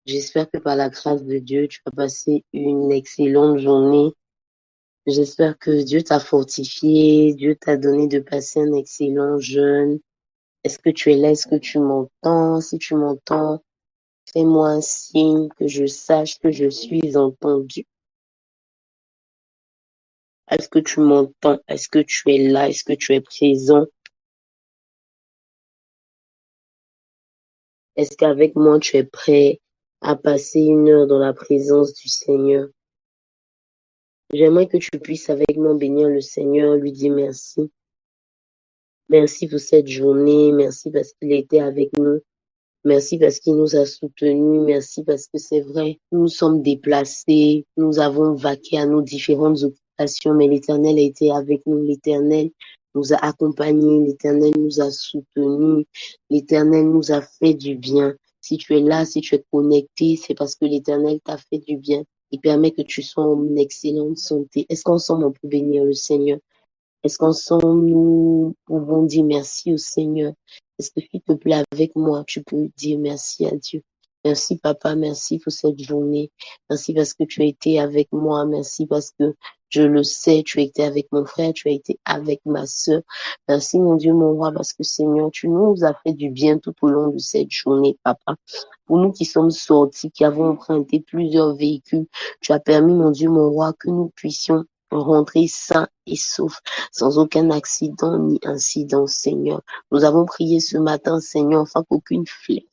J'espère que par la grâce de Dieu, tu as passé une excellente journée. J'espère que Dieu t'a fortifié, Dieu t'a donné de passer un excellent jeûne. Est-ce que tu es là? Est-ce que tu m'entends? Si tu m'entends, fais-moi un signe que je sache que je suis entendu. Est-ce que tu m'entends? Est-ce que tu es là? Est-ce que tu es présent? Est-ce qu'avec moi, tu es prêt à passer une heure dans la présence du Seigneur? J'aimerais que tu puisses avec moi bénir le Seigneur, lui dire merci. Merci pour cette journée. Merci parce qu'il était avec nous. Merci parce qu'il nous a soutenus. Merci parce que c'est vrai, nous sommes déplacés. Nous avons vaqué à nos différentes occupations, mais l'Éternel a été avec nous. L'Éternel nous a accompagnés. L'Éternel nous a soutenus. L'Éternel nous a fait du bien. Si tu es là, si tu es connecté, c'est parce que l'Éternel t'a fait du bien. Il permet que tu sois en excellente santé. Est-ce qu'ensemble on peut bénir le Seigneur? Est-ce qu'ensemble, nous pouvons dire merci au Seigneur? Est-ce que s'il te plaît, avec moi, tu peux dire merci à Dieu? Merci, Papa, merci pour cette journée. Merci parce que tu as été avec moi. Merci parce que je le sais, tu as été avec mon frère, tu as été avec ma sœur. Merci, mon Dieu, mon roi, parce que Seigneur, tu nous as fait du bien tout au long de cette journée, Papa. Pour nous qui sommes sortis, qui avons emprunté plusieurs véhicules, tu as permis, mon Dieu, mon roi, que nous puissions rentrer sains et saufs, sans aucun accident ni incident, Seigneur. Nous avons prié ce matin, Seigneur, afin qu'aucune flèche,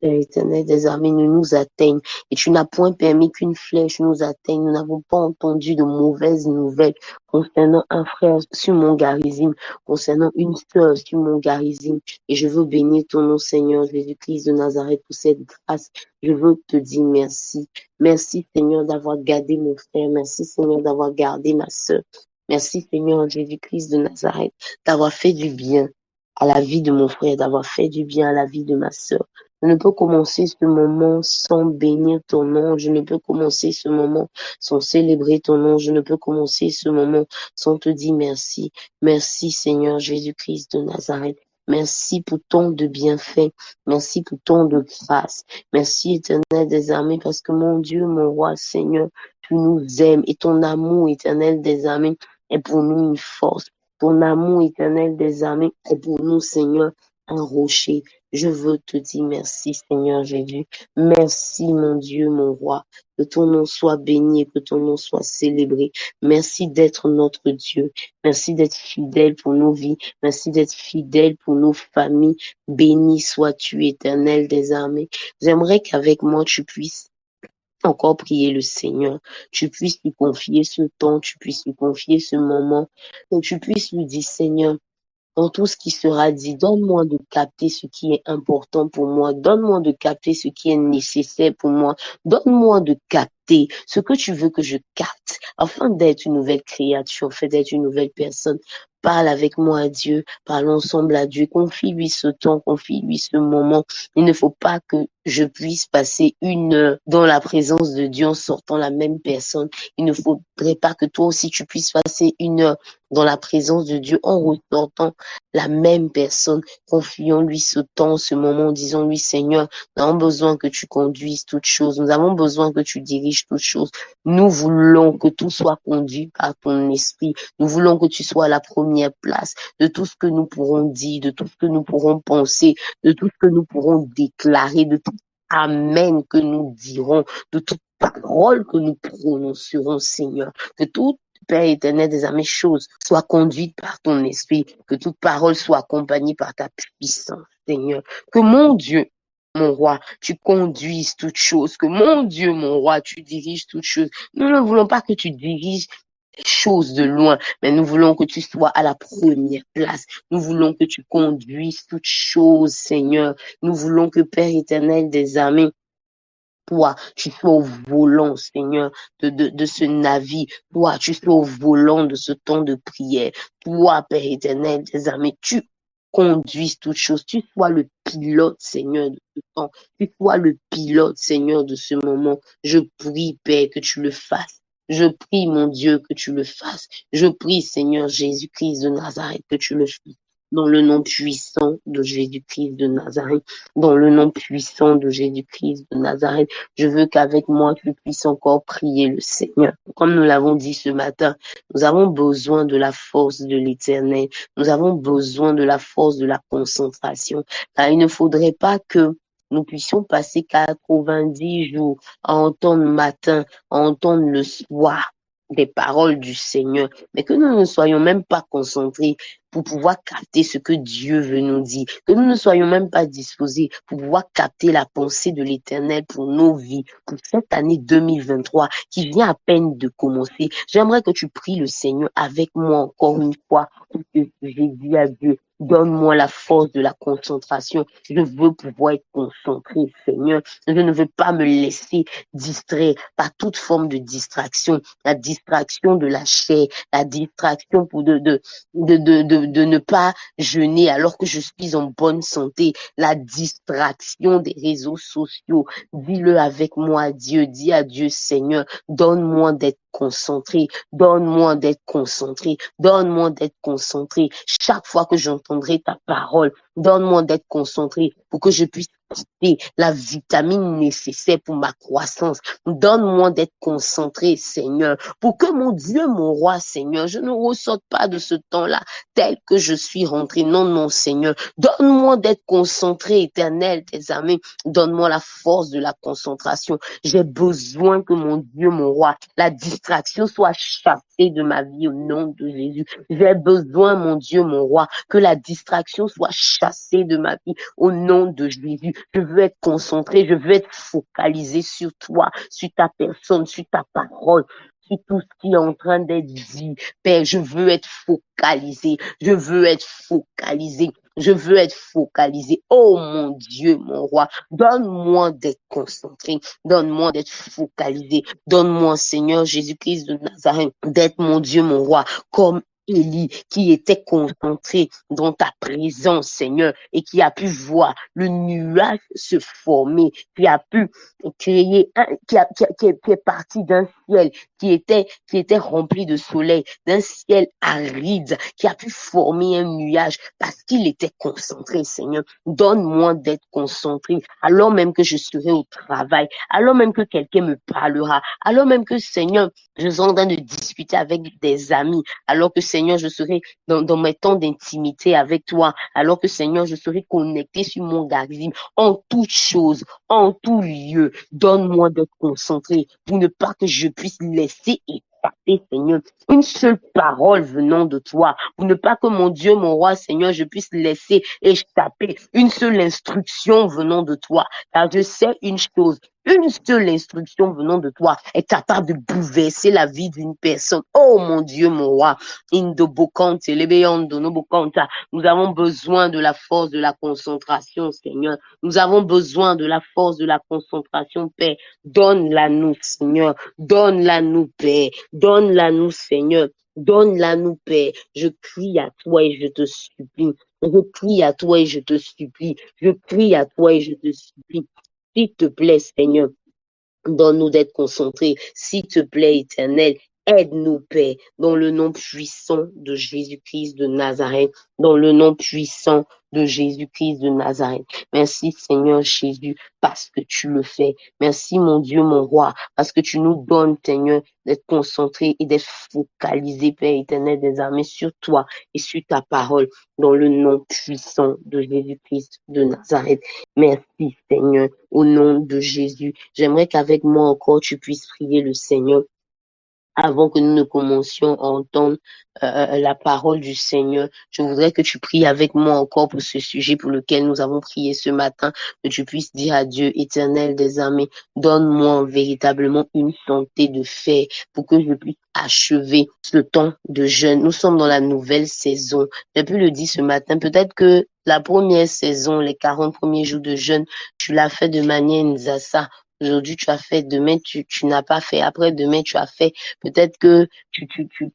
Père éternel des armées, ne nous atteigne. Et tu n'as point permis qu'une flèche nous atteigne. Nous n'avons pas entendu de mauvaises nouvelles concernant un frère sur mon garizime, concernant une sœur sur mon garizime. Et je veux bénir ton nom, Seigneur Jésus-Christ de Nazareth, pour cette grâce. Je veux te dire merci. Merci, Seigneur, d'avoir gardé mon frère. Merci, Seigneur, d'avoir gardé ma sœur. Merci, Seigneur Jésus-Christ de Nazareth, d'avoir fait du bien à la vie de mon frère, d'avoir fait du bien à la vie de ma sœur. Je ne peux commencer ce moment sans bénir ton nom. Je ne peux commencer ce moment sans célébrer ton nom. Je ne peux commencer ce moment sans te dire merci. Merci, Seigneur Jésus-Christ de Nazareth. Merci pour tant de bienfaits. Merci pour tant de grâce. Merci, Éternel des armées, parce que mon Dieu, mon roi, Seigneur, tu nous aimes et ton amour, Éternel des armées, est pour nous une force. Ton amour, Éternel des armées, est pour nous, Seigneur, un rocher. Je veux te dire merci, Seigneur Jésus. Merci, mon Dieu, mon roi. Que ton nom soit béni et que ton nom soit célébré. Merci d'être notre Dieu. Merci d'être fidèle pour nos vies. Merci d'être fidèle pour nos familles. Béni sois-tu, Éternel des armées. J'aimerais qu'avec moi, tu puisses encore prier le Seigneur. Tu puisses lui confier ce temps, tu puisses lui confier ce moment. Que tu puisses lui dire, Seigneur, dans tout ce qui sera dit, donne-moi de capter ce qui est important pour moi, donne-moi de capter ce qui est nécessaire pour moi, donne-moi de capter ce que tu veux que je capte, afin d'être une nouvelle créature, afin d'être une nouvelle personne. Parle avec moi à Dieu, parle ensemble à Dieu, confie-lui ce temps, confie-lui ce moment. Il ne faut pas que je puisse passer une heure dans la présence de Dieu en sortant la même personne. Il ne faudrait pas que toi aussi tu puisses passer une heure dans la présence de Dieu en ressortant la même personne. Confions-lui ce temps, ce moment, disons-lui, Seigneur, nous avons besoin que tu conduises toutes choses. Nous avons besoin que tu diriges toutes choses. Nous voulons que tout soit conduit par ton esprit. Nous voulons que tu sois à la première place de tout ce que nous pourrons dire, de tout ce que nous pourrons penser, de tout ce que nous pourrons déclarer, de tout Amen que nous dirons, de toute parole que nous prononcerons, Seigneur, que tout Père éternel des armées, choses soient conduites par ton esprit, que toute parole soit accompagnée par ta puissance, Seigneur. Que mon Dieu, mon roi, tu conduises toutes choses, que mon Dieu, mon roi, tu diriges toutes choses. Nous ne voulons pas que tu diriges les choses de loin, mais nous voulons que tu sois à la première place. Nous voulons que tu conduises toutes choses, Seigneur. Nous voulons que Père éternel des armées, toi, tu sois au volant, Seigneur, de ce navire. Toi, tu sois au volant de ce temps de prière. Toi, Père éternel des armées, tu conduises toutes choses. Tu sois le pilote, Seigneur, de ce temps. Tu sois le pilote, Seigneur, de ce moment. Je prie, Père, que tu le fasses. Je prie, mon Dieu, que tu le fasses. Je prie, Seigneur Jésus-Christ de Nazareth, que tu le fasses. dans le nom puissant de Jésus-Christ de Nazareth, dans le nom puissant de Jésus-Christ de Nazareth, je veux qu'avec moi, tu puisses encore prier le Seigneur. Comme nous l'avons dit ce matin, nous avons besoin de la force de l'Éternel. Nous avons besoin de la force de la concentration. Car il ne faudrait pas que nous puissions passer 90 jours à entendre le matin, à entendre le soir des paroles du Seigneur, mais que nous ne soyons même pas concentrés pour pouvoir capter ce que Dieu veut nous dire, que nous ne soyons même pas disposés pour pouvoir capter la pensée de l'Éternel pour nos vies, pour cette année 2023 qui vient à peine de commencer. J'aimerais que tu pries le Seigneur avec moi encore une fois, pour que j'ai dit à Dieu, donne-moi la force de la concentration. Je veux pouvoir être concentré, Seigneur. Je ne veux pas me laisser distraire par toute forme de distraction, la distraction de la chair, la distraction pour de ne pas jeûner alors que je suis en bonne santé, la distraction des réseaux sociaux. Dis-le avec moi, Dieu. Dis à Dieu, Seigneur, donne-moi d'être concentré, donne-moi d'être concentré, donne-moi d'être concentré. Chaque fois que j'entendrai ta parole, donne-moi d'être concentré pour que je puisse capter la vitamine nécessaire pour ma croissance. Donne-moi d'être concentré, Seigneur, pour que mon Dieu, mon roi, Seigneur, je ne ressorte pas de ce temps-là tel que je suis rentré. Non, non, Seigneur. Donne-moi d'être concentré, éternel, tes amis. Donne-moi la force de la concentration. J'ai besoin que mon Dieu, mon roi, la distraction soit chassée de ma vie au nom de Jésus. J'ai besoin, mon Dieu, mon roi, que la distraction soit chassée de ma vie au nom de Jésus. Je veux être concentré, je veux être focalisé sur toi, sur ta personne, sur ta parole, sur tout ce qui est en train d'être dit. Père, je veux être focalisé, je veux être focalisé. Je veux être focalisé. Oh mon Dieu, mon roi, donne-moi d'être concentré, donne-moi d'être focalisé, donne-moi, Seigneur Jésus-Christ de Nazareth, d'être mon Dieu, mon roi, comme Élie qui était concentré dans ta présence, Seigneur, et qui a pu voir le nuage se former, qui a pu créer qui est parti d'un ciel qui était rempli de soleil, d'un ciel aride, qui a pu former un nuage parce qu'il était concentré, Seigneur. Donne-moi d'être concentré, alors même que je serai au travail, alors même que quelqu'un me parlera, alors même que, Seigneur, je suis en train de discuter avec des amis, alors que, Seigneur, je serai dans mes temps d'intimité avec toi, alors que, Seigneur, je serai connecté sur mon Garizim, en toutes choses, en tout lieu. Donne-moi d'être concentré pour ne pas que je puisse laisser échapper, Seigneur, une seule parole venant de toi, pour ne pas que mon Dieu, mon roi, Seigneur, je puisse laisser échapper une seule instruction venant de toi. Car je sais une seule instruction venant de toi est capable de bouleverser la vie d'une personne. Oh mon Dieu, mon roi, nous avons besoin de la force de la concentration, Seigneur. Nous avons besoin de la force de la concentration, Père. Donne-la nous, Seigneur. Donne-la nous, Père. Donne-la nous, Seigneur. Donne-la nous, Père. Je crie à toi et je te supplie. Je crie à toi et je te supplie. Je crie à toi et je te supplie. S'il te plaît, Seigneur, donne-nous d'être concentrés. S'il te plaît, Éternel, aide-nous, Père, dans le nom puissant de Jésus-Christ de Nazareth, dans le nom puissant de Jésus-Christ de Nazareth. Merci, Seigneur Jésus, parce que tu le fais. Merci, mon Dieu, mon roi, parce que tu nous donnes, Seigneur, d'être concentrés et d'être focalisés, Père éternel des armées, sur toi et sur ta parole, dans le nom puissant de Jésus-Christ de Nazareth. Merci, Seigneur, au nom de Jésus. J'aimerais qu'avec moi encore, tu puisses prier le Seigneur avant que nous ne commencions à entendre la parole du Seigneur. Je voudrais que tu pries avec moi encore pour ce sujet pour lequel nous avons prié ce matin, que tu puisses dire à Dieu, éternel des armées, donne-moi véritablement une santé de fer pour que je puisse achever ce temps de jeûne. Nous sommes dans la nouvelle saison. J'ai pu le dire ce matin, peut-être que la première saison, les 40 premiers jours de jeûne, tu l'as fait de manière nzassa. Aujourd'hui, tu as fait, demain, tu n'as pas fait, après, demain, tu as fait. Peut-être que tu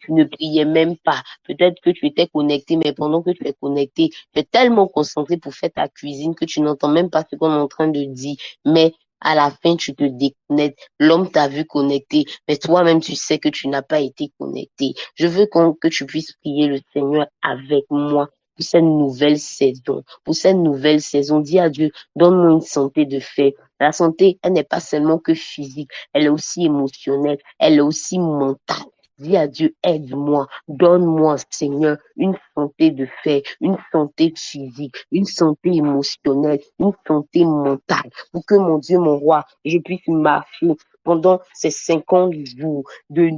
ne priais même pas. Peut-être que tu étais connecté, mais pendant que tu es connecté, tu es tellement concentré pour faire ta cuisine que tu n'entends même pas ce qu'on est en train de dire. Mais à la fin, tu te déconnectes. L'homme t'a vu connecté, mais toi-même, tu sais que tu n'as pas été connecté. Je veux que tu puisses prier le Seigneur avec moi pour cette nouvelle saison. Pour cette nouvelle saison, dis à Dieu, donne-moi une santé de fait. La santé, elle n'est pas seulement que physique, elle est aussi émotionnelle, elle est aussi mentale. Dis à Dieu, aide-moi, donne-moi, Seigneur, une santé de fait, une santé physique, une santé émotionnelle, une santé mentale, pour que mon Dieu, mon roi, je puisse marcher pendant ces 50 jours, de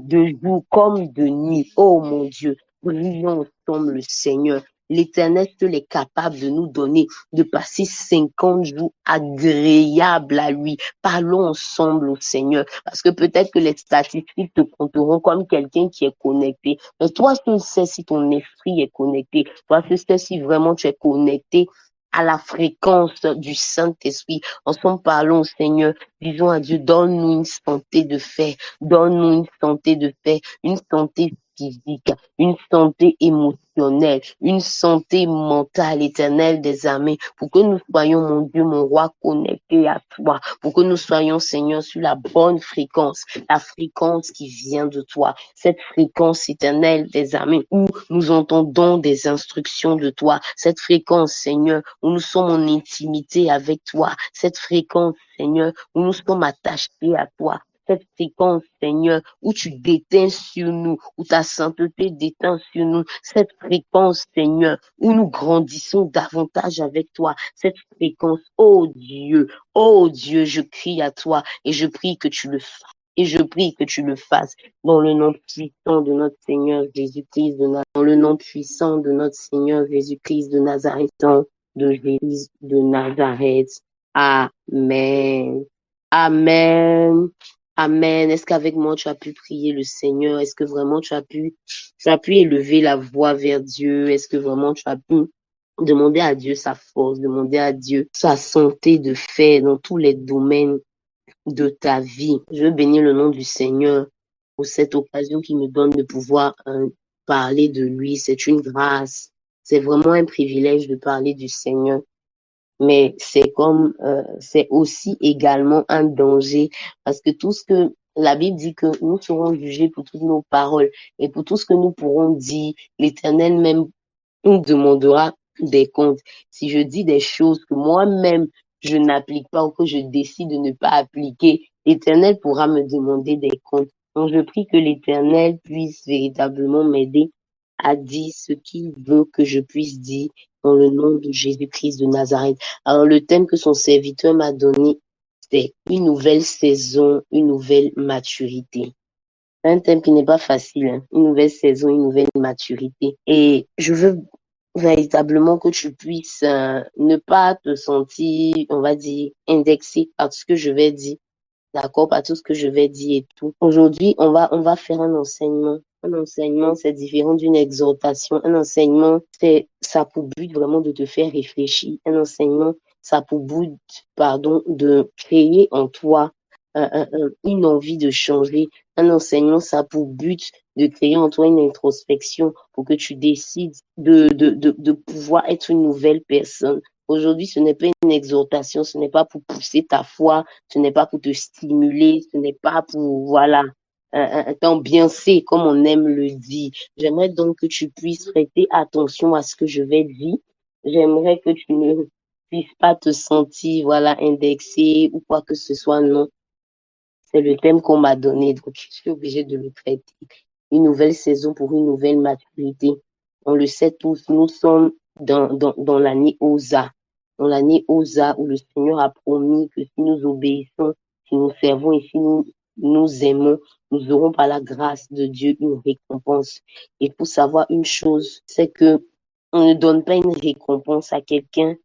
jour comme de nuit. Oh mon Dieu, prions ensemble le Seigneur. L'Éternel seul est capable de nous donner, de passer 50 jours agréables à lui. Parlons ensemble au Seigneur, parce que peut-être que les statistiques te compteront comme quelqu'un qui est connecté. Mais toi, tu sais si ton esprit est connecté. Toi, tu sais si vraiment tu es connecté à la fréquence du Saint-Esprit. Ensemble, parlons au Seigneur. Disons à Dieu, donne-nous une santé de fait, donne-nous une santé de fait, une santé physique, une santé émotionnelle, une santé mentale, éternelle des armées, pour que nous soyons, mon Dieu, mon roi, connectés à toi, pour que nous soyons, Seigneur, sur la bonne fréquence, la fréquence qui vient de toi, cette fréquence éternelle des armées, où nous entendons des instructions de toi, cette fréquence, Seigneur, où nous sommes en intimité avec toi, cette fréquence, Seigneur, où nous sommes attachés à toi, cette fréquence, Seigneur, où tu déteins sur nous, où ta sainteté déteint sur nous, cette fréquence, Seigneur, où nous grandissons davantage avec toi, cette fréquence, oh Dieu, je crie à toi et je prie que tu le fasses. Et je prie que tu le fasses dans le nom puissant de notre Seigneur Jésus-Christ de Nazareth, dans le nom puissant de notre Seigneur Jésus-Christ de Nazareth, de Jésus de Nazareth. Amen. Amen. Amen. Est-ce qu'avec moi, tu as pu prier le Seigneur? Est-ce que vraiment tu as pu élever la voix vers Dieu? Est-ce que vraiment tu as pu demander à Dieu sa force, demander à Dieu sa santé de fait dans tous les domaines de ta vie? Je veux bénir le nom du Seigneur pour cette occasion qu'il me donne de pouvoir parler de lui. C'est une grâce. C'est vraiment un privilège de parler du Seigneur. Mais c'est aussi également un danger parce que tout ce que la Bible dit que nous serons jugés pour toutes nos paroles et pour tout ce que nous pourrons dire, l'Éternel même nous demandera des comptes. Si je dis des choses que moi-même je n'applique pas ou que je décide de ne pas appliquer, l'Éternel pourra me demander des comptes. Donc je prie que l'Éternel puisse véritablement m'aider à dire ce qu'il veut que je puisse dire dans le nom de Jésus-Christ de Nazareth. Alors le thème que son serviteur m'a donné, c'est une nouvelle saison, une nouvelle maturité. Un thème qui n'est pas facile, hein. Une nouvelle saison, une nouvelle maturité. Et je veux véritablement que tu puisses ne pas te sentir, on va dire, indexé par ce que je vais dire, d'accord, par tout ce que je vais dire et tout. Aujourd'hui, on va faire un enseignement. Un enseignement, c'est différent d'une exhortation. Un enseignement, ça a pour but vraiment de te faire réfléchir. Un enseignement, ça a pour but, pardon, de créer en toi une envie de changer. Un enseignement, ça a pour but de créer en toi une introspection pour que tu décides de pouvoir être une nouvelle personne. Aujourd'hui, ce n'est pas une exhortation, ce n'est pas pour pousser ta foi, ce n'est pas pour te stimuler, ce n'est pas pour, voilà, t'ambiancer, comme on aime le dire. J'aimerais donc que tu puisses prêter attention à ce que je vais dire. J'aimerais que tu ne puisses pas te sentir, voilà, indexé ou quoi que ce soit, non. C'est le thème qu'on m'a donné, donc je suis obligée de le traiter. Une nouvelle saison pour une nouvelle maturité. On le sait tous, nous sommes dans l'année Osa. Dans l'année Osa où le Seigneur a promis que si nous obéissons, si nous servons et si nous aimons, nous aurons par la grâce de Dieu une récompense. Et pour savoir une chose, c'est que on ne donne pas une récompense à quelqu'un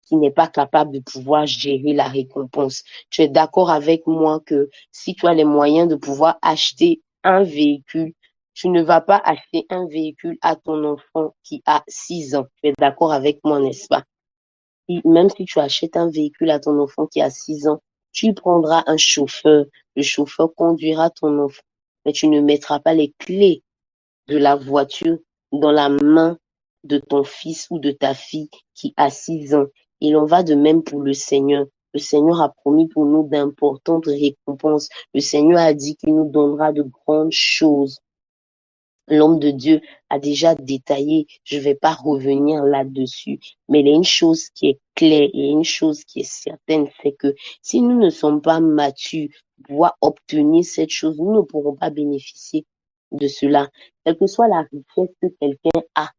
qui n'est pas capable de pouvoir gérer la récompense. Tu es d'accord avec moi que si tu as les moyens de pouvoir acheter un véhicule, tu ne vas pas acheter un véhicule à ton enfant qui a 6 ans. Tu es d'accord avec moi, n'est-ce pas? Même si tu achètes un véhicule à ton enfant qui a 6 ans, tu prendras un chauffeur. Le chauffeur conduira ton enfant, mais tu ne mettras pas les clés de la voiture dans la main de ton fils ou de ta fille qui a 6 ans. Il en va de même pour le Seigneur. Le Seigneur a promis pour nous d'importantes récompenses. Le Seigneur a dit qu'il nous donnera de grandes choses. L'homme de Dieu a déjà détaillé, je ne vais pas revenir là-dessus, mais il y a une chose qui est claire et une chose qui est certaine, c'est que si nous ne sommes pas matures pour obtenir cette chose, nous ne pourrons pas bénéficier de cela. Quelle que soit la richesse que quelqu'un a,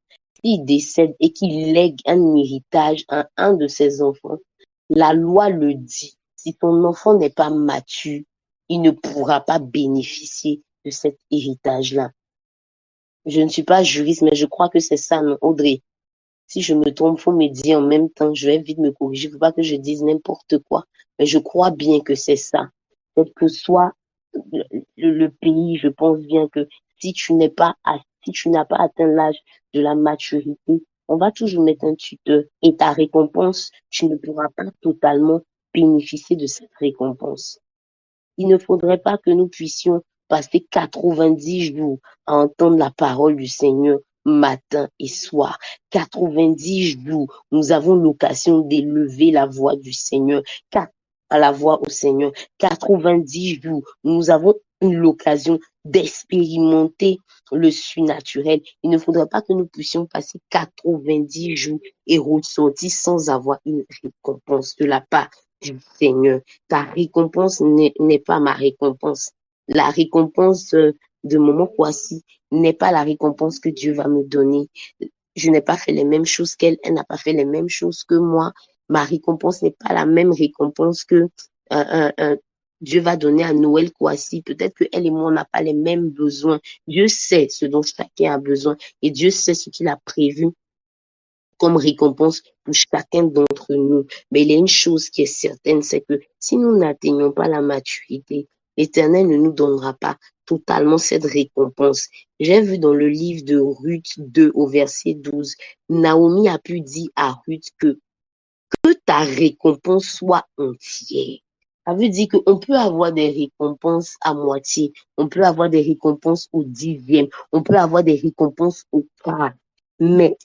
s'il décède et qu'il lègue un héritage à un de ses enfants, la loi le dit, si ton enfant n'est pas mature, il ne pourra pas bénéficier de cet héritage-là. Je ne suis pas juriste, mais je crois que c'est ça, non, Audrey. Si je me trompe, faut me dire en même temps, je vais vite me corriger. Il ne faut pas que je dise n'importe quoi. Mais je crois bien que c'est ça. Quel que soit le pays, je pense bien que si tu n'es pas, si tu n'as pas atteint l'âge de la maturité, on va toujours mettre un tuteur et ta récompense, tu ne pourras pas totalement bénéficier de cette récompense. Il ne faudrait pas que nous puissions passer 90 jours à entendre la parole du Seigneur matin et soir. 90 jours, nous avons l'occasion d'élever la voix du Seigneur, à la voix au Seigneur. 90 jours, nous avons l'occasion d'expérimenter le surnaturel. Il ne faudrait pas que nous puissions passer 90 jours et ressortir sans avoir une récompense de la part du Seigneur. Ta récompense n'est pas ma récompense. La récompense de Momo Kwasi n'est pas la récompense que Dieu va me donner. Je n'ai pas fait les mêmes choses qu'elle, elle n'a pas fait les mêmes choses que moi. Ma récompense n'est pas la même récompense que Dieu va donner à Noël Kwasi. Peut-être que elle et moi, on n'a pas les mêmes besoins. Dieu sait ce dont chacun a besoin et Dieu sait ce qu'il a prévu comme récompense pour chacun d'entre nous. Mais il y a une chose qui est certaine, c'est que si nous n'atteignons pas la maturité, l'Éternel ne nous donnera pas totalement cette récompense. J'ai vu dans le livre de Ruth 2 au verset 12, Naomi a pu dire à Ruth que ta récompense soit entière. Ça veut dire qu'on peut avoir des récompenses à moitié, on peut avoir des récompenses au dixième, on peut avoir des récompenses au quart. Mais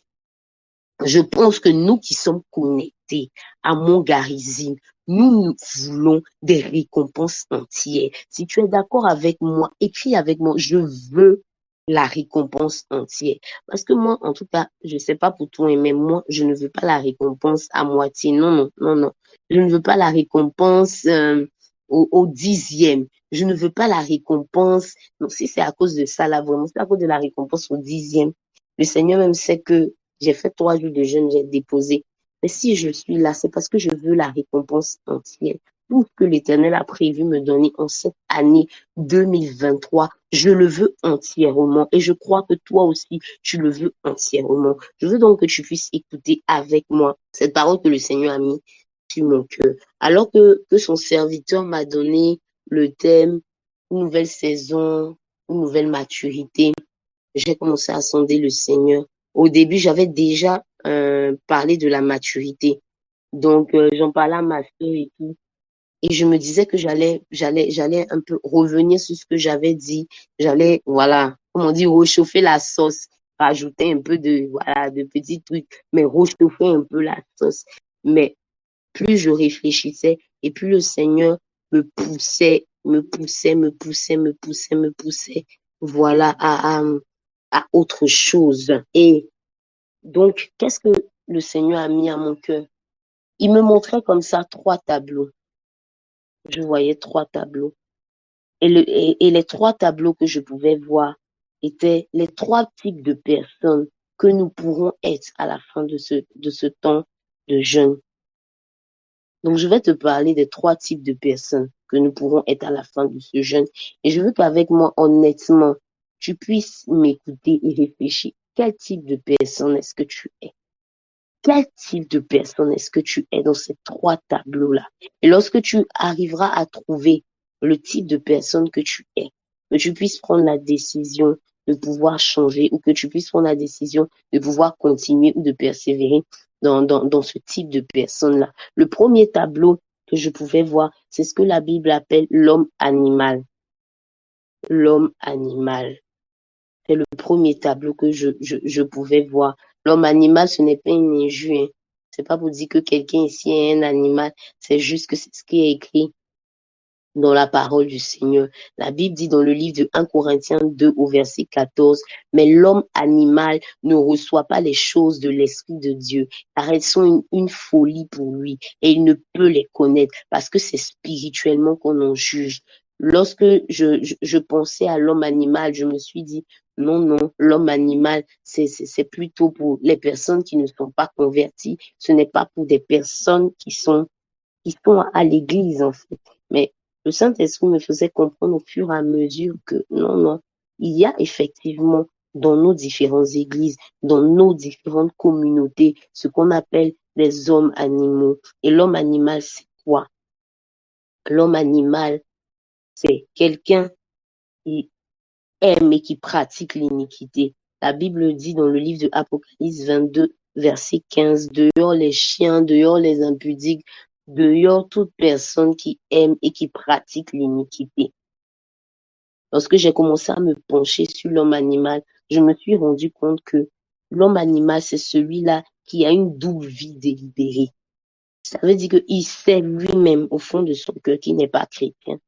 je pense que nous qui sommes connectés à Mongarizim, nous voulons des récompenses entières. Si tu es d'accord avec moi, écris avec moi, je veux la récompense entière. Parce que moi, en tout cas, je ne sais pas pour toi, mais moi, je ne veux pas la récompense à moitié. Non, non, non, non. Je ne veux pas la récompense au dixième. Je ne veux pas la récompense. Donc, si c'est à cause de ça, là, vraiment, c'est à cause de la récompense au dixième. Le Seigneur même sait que j'ai fait 3 jours de jeûne, j'ai déposé. Mais si je suis là, c'est parce que je veux la récompense entière. Tout ce que l'Éternel a prévu me donner en cette année 2023, je le veux entièrement. Et je crois que toi aussi, tu le veux entièrement. Je veux donc que tu puisses écouter avec moi cette parole que le Seigneur a mis sur mon cœur. Alors que son serviteur m'a donné le thème, une nouvelle saison, une nouvelle maturité, j'ai commencé à sonder le Seigneur. Au début, j'avais déjà parlé de la maturité. Donc, j'en parlais à ma soeur et tout. Et je me disais que j'allais un peu revenir sur ce que j'avais dit. J'allais, voilà, comment dire, réchauffer la sauce, rajouter un peu de, voilà, de petits trucs, mais réchauffer un peu la sauce. Mais plus je réfléchissais et plus le Seigneur me poussait, me poussait, me poussait, me poussait, me poussait, voilà, à autre chose. Et donc, qu'est-ce que le Seigneur a mis à mon cœur? Il me montrait comme ça 3 tableaux. Je voyais 3 tableaux. Et les 3 tableaux que je pouvais voir étaient les 3 types de personnes que nous pourrons être à la fin de ce temps de jeûne. Donc, je vais te parler des 3 types de personnes que nous pourrons être à la fin de ce jeûne. Et je veux qu'avec moi, honnêtement, tu puisses m'écouter et réfléchir. Quel type de personne est-ce que tu es? Quel type de personne est-ce que tu es dans ces 3 tableaux-là? Et lorsque tu arriveras à trouver le type de personne que tu es, que tu puisses prendre la décision de pouvoir changer ou que tu puisses prendre la décision de pouvoir continuer ou de persévérer dans ce type de personne-là. Le premier tableau que je pouvais voir, c'est ce que la Bible appelle l'homme animal. L'homme animal. C'est le premier tableau que je pouvais voir. L'homme animal, ce n'est pas une injure. Hein. C'est pas pour dire que quelqu'un ici est un animal. C'est juste que c'est ce qui est écrit dans la parole du Seigneur. La Bible dit dans le livre de 1 Corinthiens 2 au verset 14, mais l'homme animal ne reçoit pas les choses de l'Esprit de Dieu, car elles sont une folie pour lui et il ne peut les connaître parce que c'est spirituellement qu'on en juge. Lorsque je pensais à l'homme animal, je me suis dit, non, non, l'homme animal, c'est plutôt pour les personnes qui ne sont pas converties. Ce n'est pas pour des personnes qui sont à l'église, en fait. Mais le Saint-Esprit me faisait comprendre au fur et à mesure que non, non, il y a effectivement dans nos différentes églises, dans nos différentes communautés, ce qu'on appelle les hommes animaux. Et l'homme animal, c'est quoi? L'homme animal, c'est quelqu'un qui aime et qui pratique l'iniquité. La Bible dit dans le livre de Apocalypse 22, verset 15, dehors les chiens, dehors les impudiques, dehors toute personne qui aime et qui pratique l'iniquité. Lorsque j'ai commencé à me pencher sur l'homme animal, je me suis rendu compte que l'homme animal, c'est celui-là qui a une double vie délibérée. Ça veut dire qu'il sait lui-même au fond de son cœur qu'il n'est pas chrétien.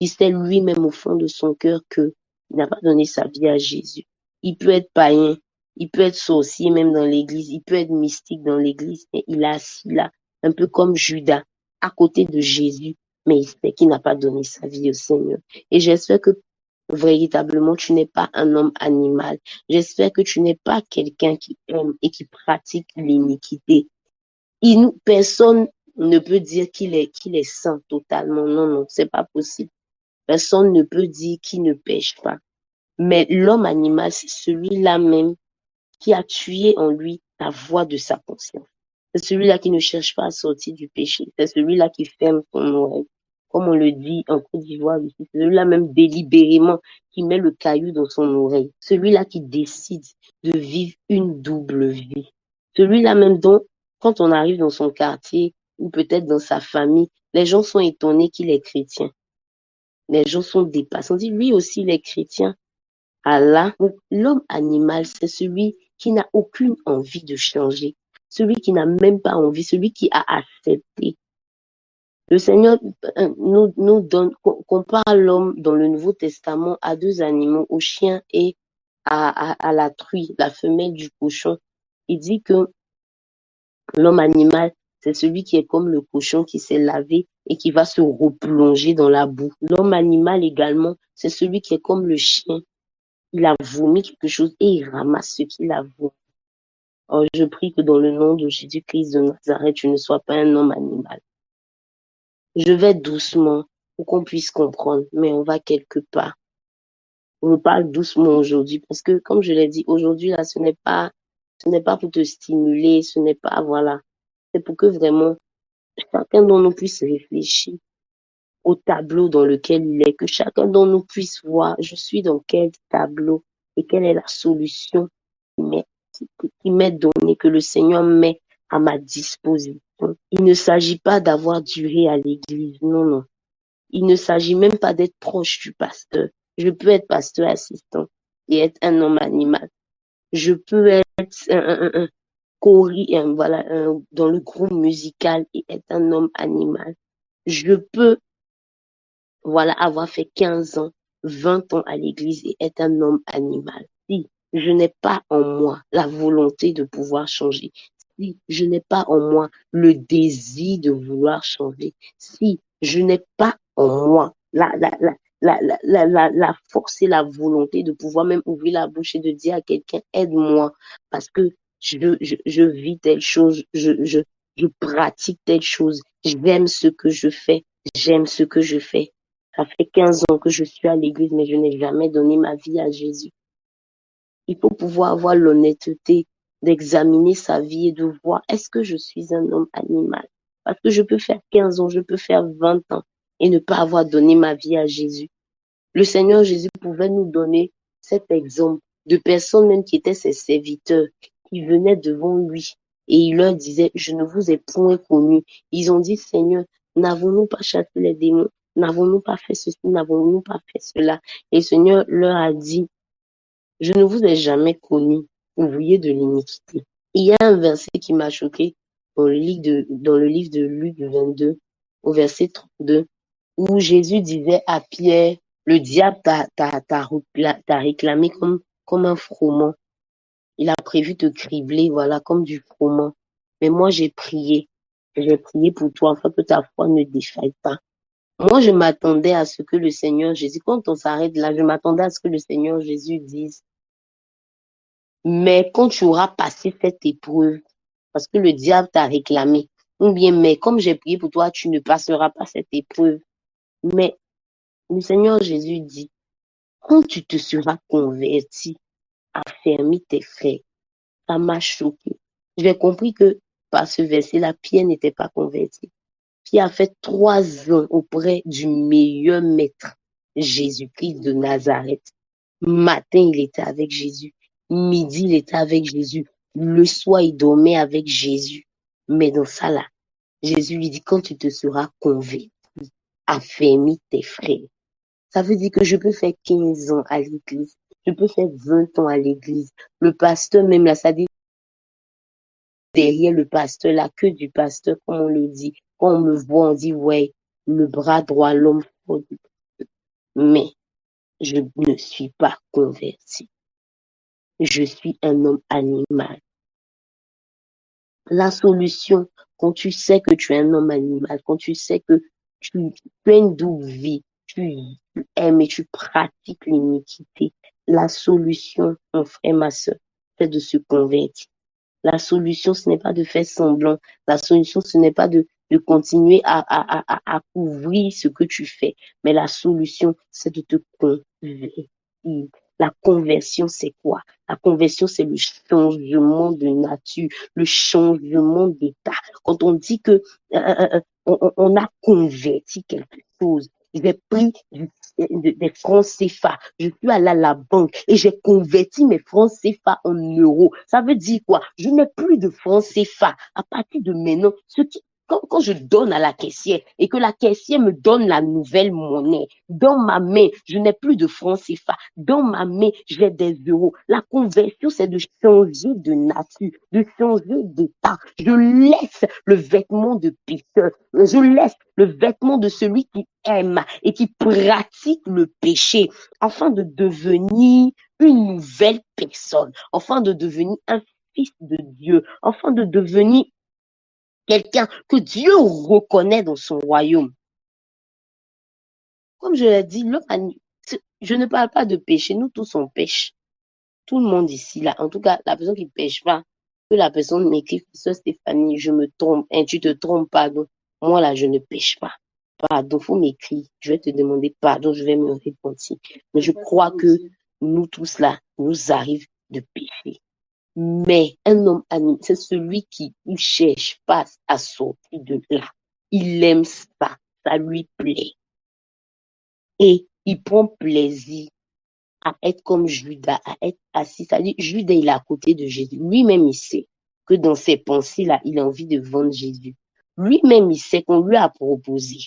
Il sait lui-même au fond de son cœur qu'il n'a pas donné sa vie à Jésus. Il peut être païen, il peut être sorcier même dans l'église, il peut être mystique dans l'église, mais il est assis là, un peu comme Judas, à côté de Jésus, mais il sait qu'il n'a pas donné sa vie au Seigneur. Et j'espère que véritablement tu n'es pas un homme animal. J'espère que tu n'es pas quelqu'un qui aime et qui pratique l'iniquité. Personne ne peut dire qu'il est saint totalement. Non, non, c'est pas possible. Personne ne peut dire qu'il ne pêche pas. Mais l'homme animal, c'est celui-là même qui a tué en lui la voix de sa conscience. C'est celui-là qui ne cherche pas à sortir du péché. C'est celui-là qui ferme son oreille. Comme on le dit en Côte d'Ivoire, c'est celui-là même délibérément qui met le caillou dans son oreille. Celui-là qui décide de vivre une double vie. Celui-là même dont, quand on arrive dans son quartier ou peut-être dans sa famille, les gens sont étonnés qu'il est chrétien. Les gens sont dépassés. On dit, lui aussi, il est chrétien. Allah, l'homme animal, c'est celui qui n'a aucune envie de changer, celui qui n'a même pas envie, celui qui a accepté. Le Seigneur nous donne, compare l'homme dans le Nouveau Testament à deux animaux, au chien et à la truie, la femelle du cochon. Il dit que l'homme animal, c'est celui qui est comme le cochon qui s'est lavé et qui va se replonger dans la boue. L'homme animal également, c'est celui qui est comme le chien. Il a vomi quelque chose et il ramasse ce qu'il a vomi. Or, je prie que dans le nom de Jésus-Christ de Nazareth, tu ne sois pas un homme animal. Je vais doucement pour qu'on puisse comprendre, mais on va quelque part. On parle doucement aujourd'hui parce que, comme je l'ai dit, aujourd'hui, là, ce n'est pas pour te stimuler, ce n'est pas, voilà. C'est pour que vraiment chacun d'entre nous puisse réfléchir au tableau dans lequel il est, que chacun d'entre nous puisse voir, je suis dans quel tableau et quelle est la solution qui m'est donnée, que le Seigneur met à ma disposition. Il ne s'agit pas d'avoir duré à l'église, non, non. Il ne s'agit même pas d'être proche du pasteur. Je peux être pasteur assistant et être un homme animal. Je peux être dans le groupe musical et être un homme animal. Je peux avoir fait 15 ans, 20 ans à l'église et être un homme animal. Si je n'ai pas en moi la volonté de pouvoir changer, si je n'ai pas en moi le désir de vouloir changer, si je n'ai pas en moi la force et la volonté de pouvoir même ouvrir la bouche et de dire à quelqu'un, aide-moi, parce que je vis telle chose, je pratique telle chose, j'aime ce que je fais, j'aime ce que je fais. Ça fait 15 ans que je suis à l'église, mais je n'ai jamais donné ma vie à Jésus. Il faut pouvoir avoir l'honnêteté d'examiner sa vie et de voir est-ce que je suis un homme animal. Parce que je peux faire 15 ans, je peux faire 20 ans et ne pas avoir donné ma vie à Jésus. Le Seigneur Jésus pouvait nous donner cet exemple de personnes même qui étaient ses serviteurs, qui venaient devant lui et il leur disait, je ne vous ai point connu. Ils ont dit, Seigneur, n'avons-nous pas chassé les démons? N'avons-nous pas fait ceci? N'avons-nous pas fait cela? Et le Seigneur leur a dit, je ne vous ai jamais connu, ouvrier de l'iniquité. Il y a un verset qui m'a choqué dans le livre de Luc 22, au verset 32. où Jésus disait à Pierre, le diable t'a réclamé comme un froment. Il a prévu te cribler, voilà, comme du froment. Mais moi, j'ai prié. J'ai prié pour toi, afin que ta foi ne défaille pas. Moi, je m'attendais à ce que le Seigneur Jésus, quand on s'arrête là, je m'attendais à ce que le Seigneur Jésus dise, mais quand tu auras passé cette épreuve, parce que le diable t'a réclamé, ou bien, mais comme j'ai prié pour toi, tu ne passeras pas cette épreuve. Mais le Seigneur Jésus dit, quand tu te seras converti, affermis tes frères. Ça m'a choqué. J'ai compris que par ce verset-là, Pierre n'était pas converti. Pierre a fait 3 ans auprès du meilleur maître, Jésus-Christ de Nazareth. Matin, il était avec Jésus. Midi, il était avec Jésus. Le soir, il dormait avec Jésus. Mais dans ça là, Jésus lui dit, quand tu te seras converti, affermis tes frères. Ça veut dire que je peux faire 15 ans à l'église. Je peux faire 20 ans à l'église. Le pasteur, même là, ça dit derrière le pasteur, là, que du pasteur, comme on le dit. Quand on me voit, on dit, ouais, le bras droit, l'homme fort. Mais je ne suis pas converti. Je suis un homme animal. La solution, quand tu sais que tu es un homme animal, quand tu sais que tu as une double vie, tu aimes et tu pratiques l'iniquité, la solution, mon frère, ma soeur, c'est de se convertir. La solution, ce n'est pas de faire semblant. La solution, ce n'est pas de continuer à couvrir ce que tu fais. Mais la solution, c'est de te convertir. La conversion, c'est quoi? La conversion, c'est le changement de nature, le changement d'état. Quand on dit que on a converti quelque chose, j'ai pris des francs CFA, je suis allée à la banque et j'ai converti mes francs CFA en euros. Ça veut dire quoi? Je n'ai plus de francs CFA. À partir de maintenant, quand je donne à la caissière et que la caissière me donne la nouvelle monnaie, dans ma main, je n'ai plus de francs CFA. Dans ma main, j'ai des euros. La conversion, c'est de changer de nature, de changer d'état. Je laisse le vêtement de pécheur. Je laisse le vêtement de celui qui aime et qui pratique le péché afin de devenir une nouvelle personne, afin de devenir un fils de Dieu, afin de devenir quelqu'un que Dieu reconnaît dans son royaume. Comme je l'ai dit, je ne parle pas de péché, nous tous on pêche. Tout le monde ici, là, en tout cas, la personne qui ne pêche pas, que la personne m'écrit, Sœur Stéphanie, je me trompe, hein, tu te trompes, pardon. Moi, là, je ne pêche pas. Pardon, faut m'écrire. Je vais te demander pardon, je vais me répondre. Mais je crois que nous tous, là, nous arrive de pécher. Mais un homme animé, c'est celui qui ne cherche pas à sortir de là. Il aime ça, ça lui plaît. Et il prend plaisir à être comme Judas, à être assis. C'est-à-dire, Judas, il est à côté de Jésus. Lui-même, il sait que dans ses pensées-là, il a envie de vendre Jésus. Lui-même, il sait qu'on lui a proposé,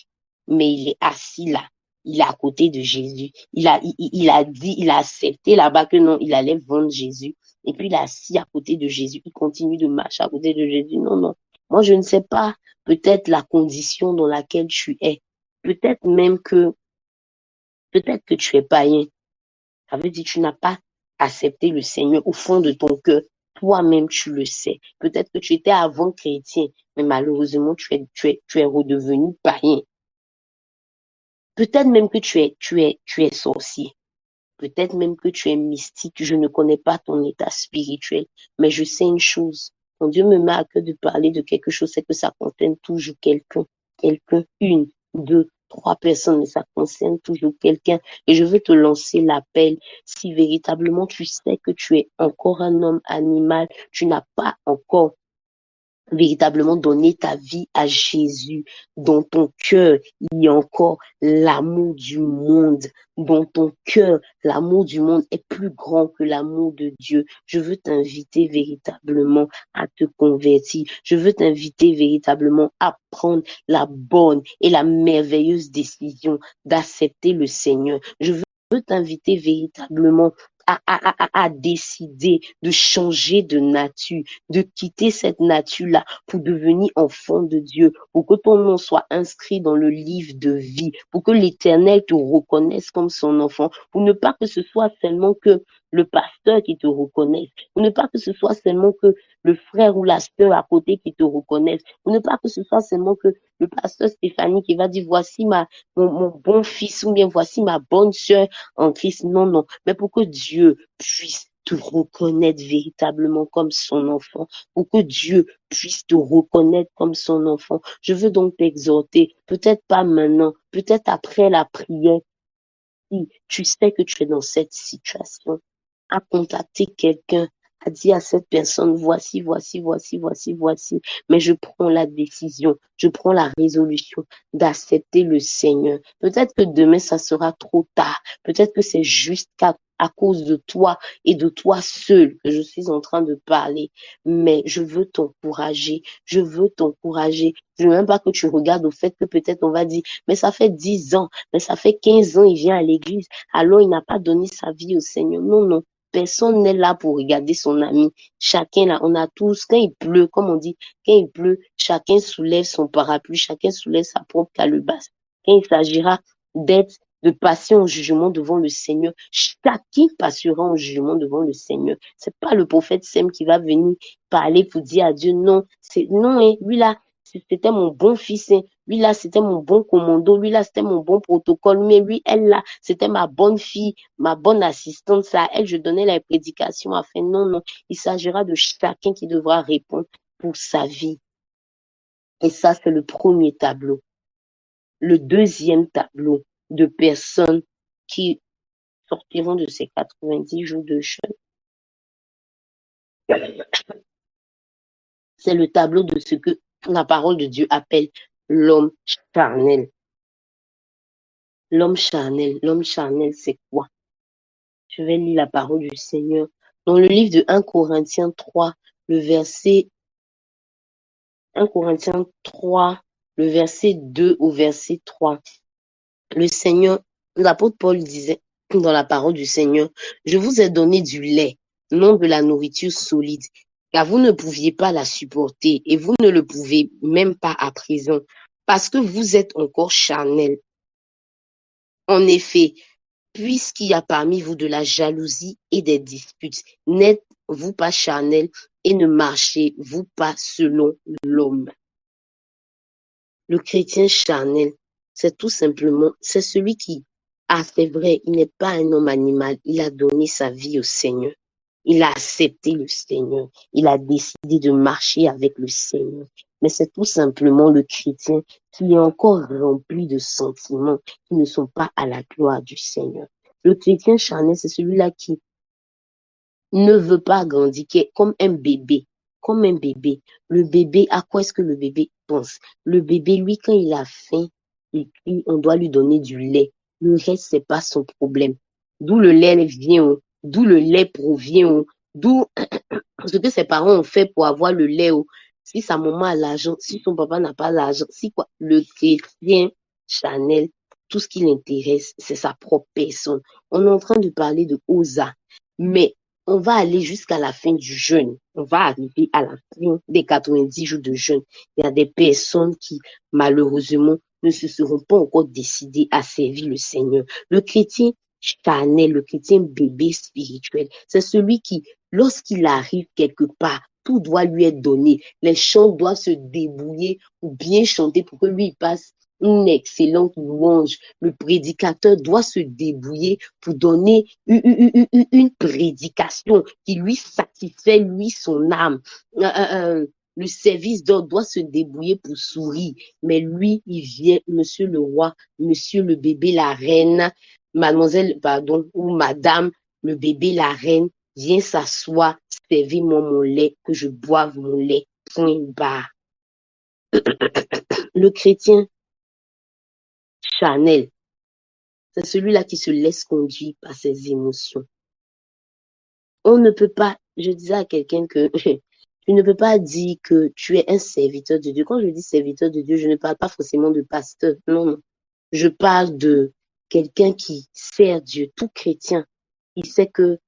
mais il est assis là. Il est à côté de Jésus. Il a dit, il a accepté là-bas que non, il allait vendre Jésus. Et puis, il est assis à côté de Jésus. Il continue de marcher à côté de Jésus. Non, non. Moi, je ne sais pas peut-être la condition dans laquelle tu es. Peut-être même que, peut-être que tu es païen. Ça veut dire que tu n'as pas accepté le Seigneur au fond de ton cœur. Toi-même, tu le sais. Peut-être que tu étais avant chrétien, mais malheureusement, tu es redevenu païen. Peut-être même que tu es sorcier. Peut-être même que tu es mystique. Je ne connais pas ton état spirituel, mais je sais une chose. Quand Dieu me met à cœur de parler de quelque chose, c'est que ça concerne toujours quelqu'un. Quelqu'un, une, deux, trois personnes, mais ça concerne toujours quelqu'un. Et je veux te lancer l'appel. Si véritablement tu sais que tu es encore un homme animal, tu n'as pas encore véritablement donner ta vie à Jésus. Dans ton cœur, il y a encore l'amour du monde. Dans ton cœur, l'amour du monde est plus grand que l'amour de Dieu. Je veux t'inviter véritablement à te convertir. Je veux t'inviter véritablement à prendre la bonne et la merveilleuse décision d'accepter le Seigneur. Je veux t'inviter véritablement a décidé de changer de nature, de quitter cette nature-là pour devenir enfant de Dieu, pour que ton nom soit inscrit dans le livre de vie, pour que l'Éternel te reconnaisse comme son enfant, pour ne pas que ce soit seulement que le pasteur qui te reconnaisse, pour ne pas que ce soit seulement que le frère ou la sœur à côté qui te reconnaisse, pour ne pas que ce soit seulement que le pasteur Stéphanie qui va dire voici mon bon fils ou bien voici ma bonne sœur en Christ. Non, non, mais pour que Dieu puisse te reconnaître véritablement comme son enfant, pour que Dieu puisse te reconnaître comme son enfant. Je veux donc t'exhorter, peut-être pas maintenant, peut-être après la prière, si tu sais que tu es dans cette situation, à contacter quelqu'un, à dire à cette personne, voici, voici, voici, voici, voici, mais je prends la décision, je prends la résolution d'accepter le Seigneur. Peut-être que demain, ça sera trop tard. Peut-être que c'est juste à cause de toi et de toi seul que je suis en train de parler, mais je veux t'encourager, je veux t'encourager. Je ne veux même pas que tu regardes au fait que peut-être on va dire, mais ça fait 10 ans, mais ça fait 15 ans, il vient à l'église, alors il n'a pas donné sa vie au Seigneur. Non, non, personne n'est là pour regarder son ami. Chacun là, on a tous, quand il pleut, comme on dit, quand il pleut, chacun soulève son parapluie, chacun soulève sa propre calebasse. Quand il s'agira d'être de passer en jugement devant le Seigneur. Chacun passera en jugement devant le Seigneur. C'est pas le prophète Sem qui va venir parler pour dire à Dieu non. Non, hein, lui là, c'était mon bon fils, hein. Lui là, c'était mon bon commando. Lui là, c'était mon bon protocole. Mais lui, elle là, c'était ma bonne fille, ma bonne assistante. Ça, à elle, je donnais la prédication afin. Non, non. Il s'agira de chacun qui devra répondre pour sa vie. Et ça, c'est le premier tableau. Le deuxième tableau de personnes qui sortiront de ces 90 jours de jeûne, c'est le tableau de ce que la parole de Dieu appelle l'homme charnel. L'homme charnel, c'est quoi? Je vais lire la parole du Seigneur. Dans le livre de 1 Corinthiens 3, le verset 1 Corinthiens 3, le verset 2 au verset 3. Le Seigneur, l'apôtre Paul disait dans la parole du Seigneur, je vous ai donné du lait, non de la nourriture solide, car vous ne pouviez pas la supporter et vous ne le pouvez même pas à présent, parce que vous êtes encore charnel. En effet, puisqu'il y a parmi vous de la jalousie et des disputes, n'êtes-vous pas charnel et ne marchez-vous pas selon l'homme? Le chrétien charnel, c'est tout simplement, c'est celui qui, c'est vrai, il n'est pas un homme animal, il a donné sa vie au Seigneur. Il a accepté le Seigneur. Il a décidé de marcher avec le Seigneur. Mais c'est tout simplement le chrétien qui est encore rempli de sentiments qui ne sont pas à la gloire du Seigneur. Le chrétien charnel, c'est celui-là qui ne veut pas grandir, qui est comme un bébé. Comme un bébé. Le bébé, à quoi est-ce que le bébé pense? Le bébé, lui, quand il a faim, on doit lui donner du lait. Le reste, c'est pas son problème. D'où le lait vient, d'où le lait provient, d'où ce que ses parents ont fait pour avoir le lait. Si sa maman a l'argent, si son papa n'a pas l'argent, si quoi, le chrétien Chanel, tout ce qui l'intéresse, c'est sa propre personne. On est en train de parler de Osa, mais on va aller jusqu'à la fin du jeûne. On va arriver à la fin des 90 jours de jeûne. Il y a des personnes qui, malheureusement, ne se seront pas encore décidées à servir le Seigneur. Le chrétien charnel, le chrétien bébé spirituel, c'est celui qui, lorsqu'il arrive quelque part, tout doit lui être donné. Les chants doivent se débrouiller pour bien chanter, pour que lui passe une excellente louange. Le prédicateur doit se débrouiller pour donner une prédication qui lui satisfait, lui, son âme. Le service d'ordre doit se débrouiller pour sourire. Mais lui, il vient, monsieur le roi, monsieur le bébé, la reine, mademoiselle, pardon, ou madame, le bébé, la reine, viens s'asseoir, servez-moi mon lait, que je boive mon lait. Point barre. Le chrétien charnel, c'est celui-là qui se laisse conduire par ses émotions. On ne peut pas, je disais à quelqu'un que tu ne peux pas dire que tu es un serviteur de Dieu. Quand je dis serviteur de Dieu, je ne parle pas forcément de pasteur. Non, non. Je parle de quelqu'un qui sert Dieu, tout chrétien. Il sait que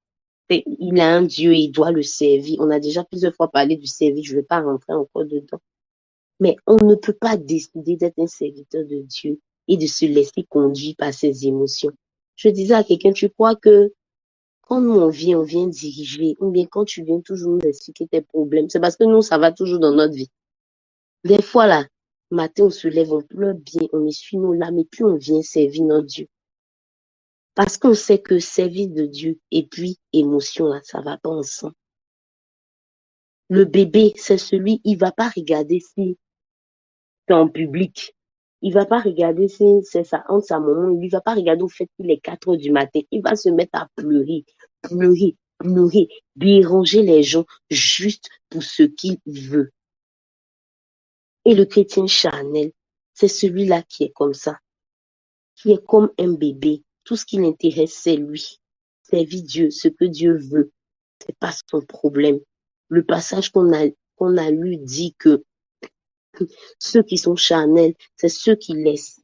Il a un Dieu et il doit le servir. On a déjà plusieurs fois parlé du servir, je ne vais pas rentrer encore dedans. Mais on ne peut pas décider d'être un serviteur de Dieu et de se laisser conduire par ses émotions. Je disais à quelqu'un, tu crois que quand nous on vient diriger, ou bien quand tu viens toujours nous expliquer tes problèmes, c'est parce que nous, ça va toujours dans notre vie. Des fois, là, matin, on se lève, on pleure bien, on essuie nos larmes, et puis on vient servir notre Dieu. Parce qu'on sait que service de Dieu et puis émotion, là, ça va pas ensemble. Le bébé, c'est celui, il va pas regarder si c'est en public. Il va pas regarder si c'est ça entre sa maman. Il va pas regarder au fait qu'il est 4 heures du matin. Il va se mettre à pleurer, pleurer, pleurer, déranger les gens juste pour ce qu'il veut. Et le chrétien charnel, c'est celui-là qui est comme ça, qui est comme un bébé. Tout ce qui l'intéresse, c'est lui. Servir Dieu, ce que Dieu veut. C'est pas son problème. Le passage qu'on a lu dit que ceux qui sont charnels, c'est ceux qui laissent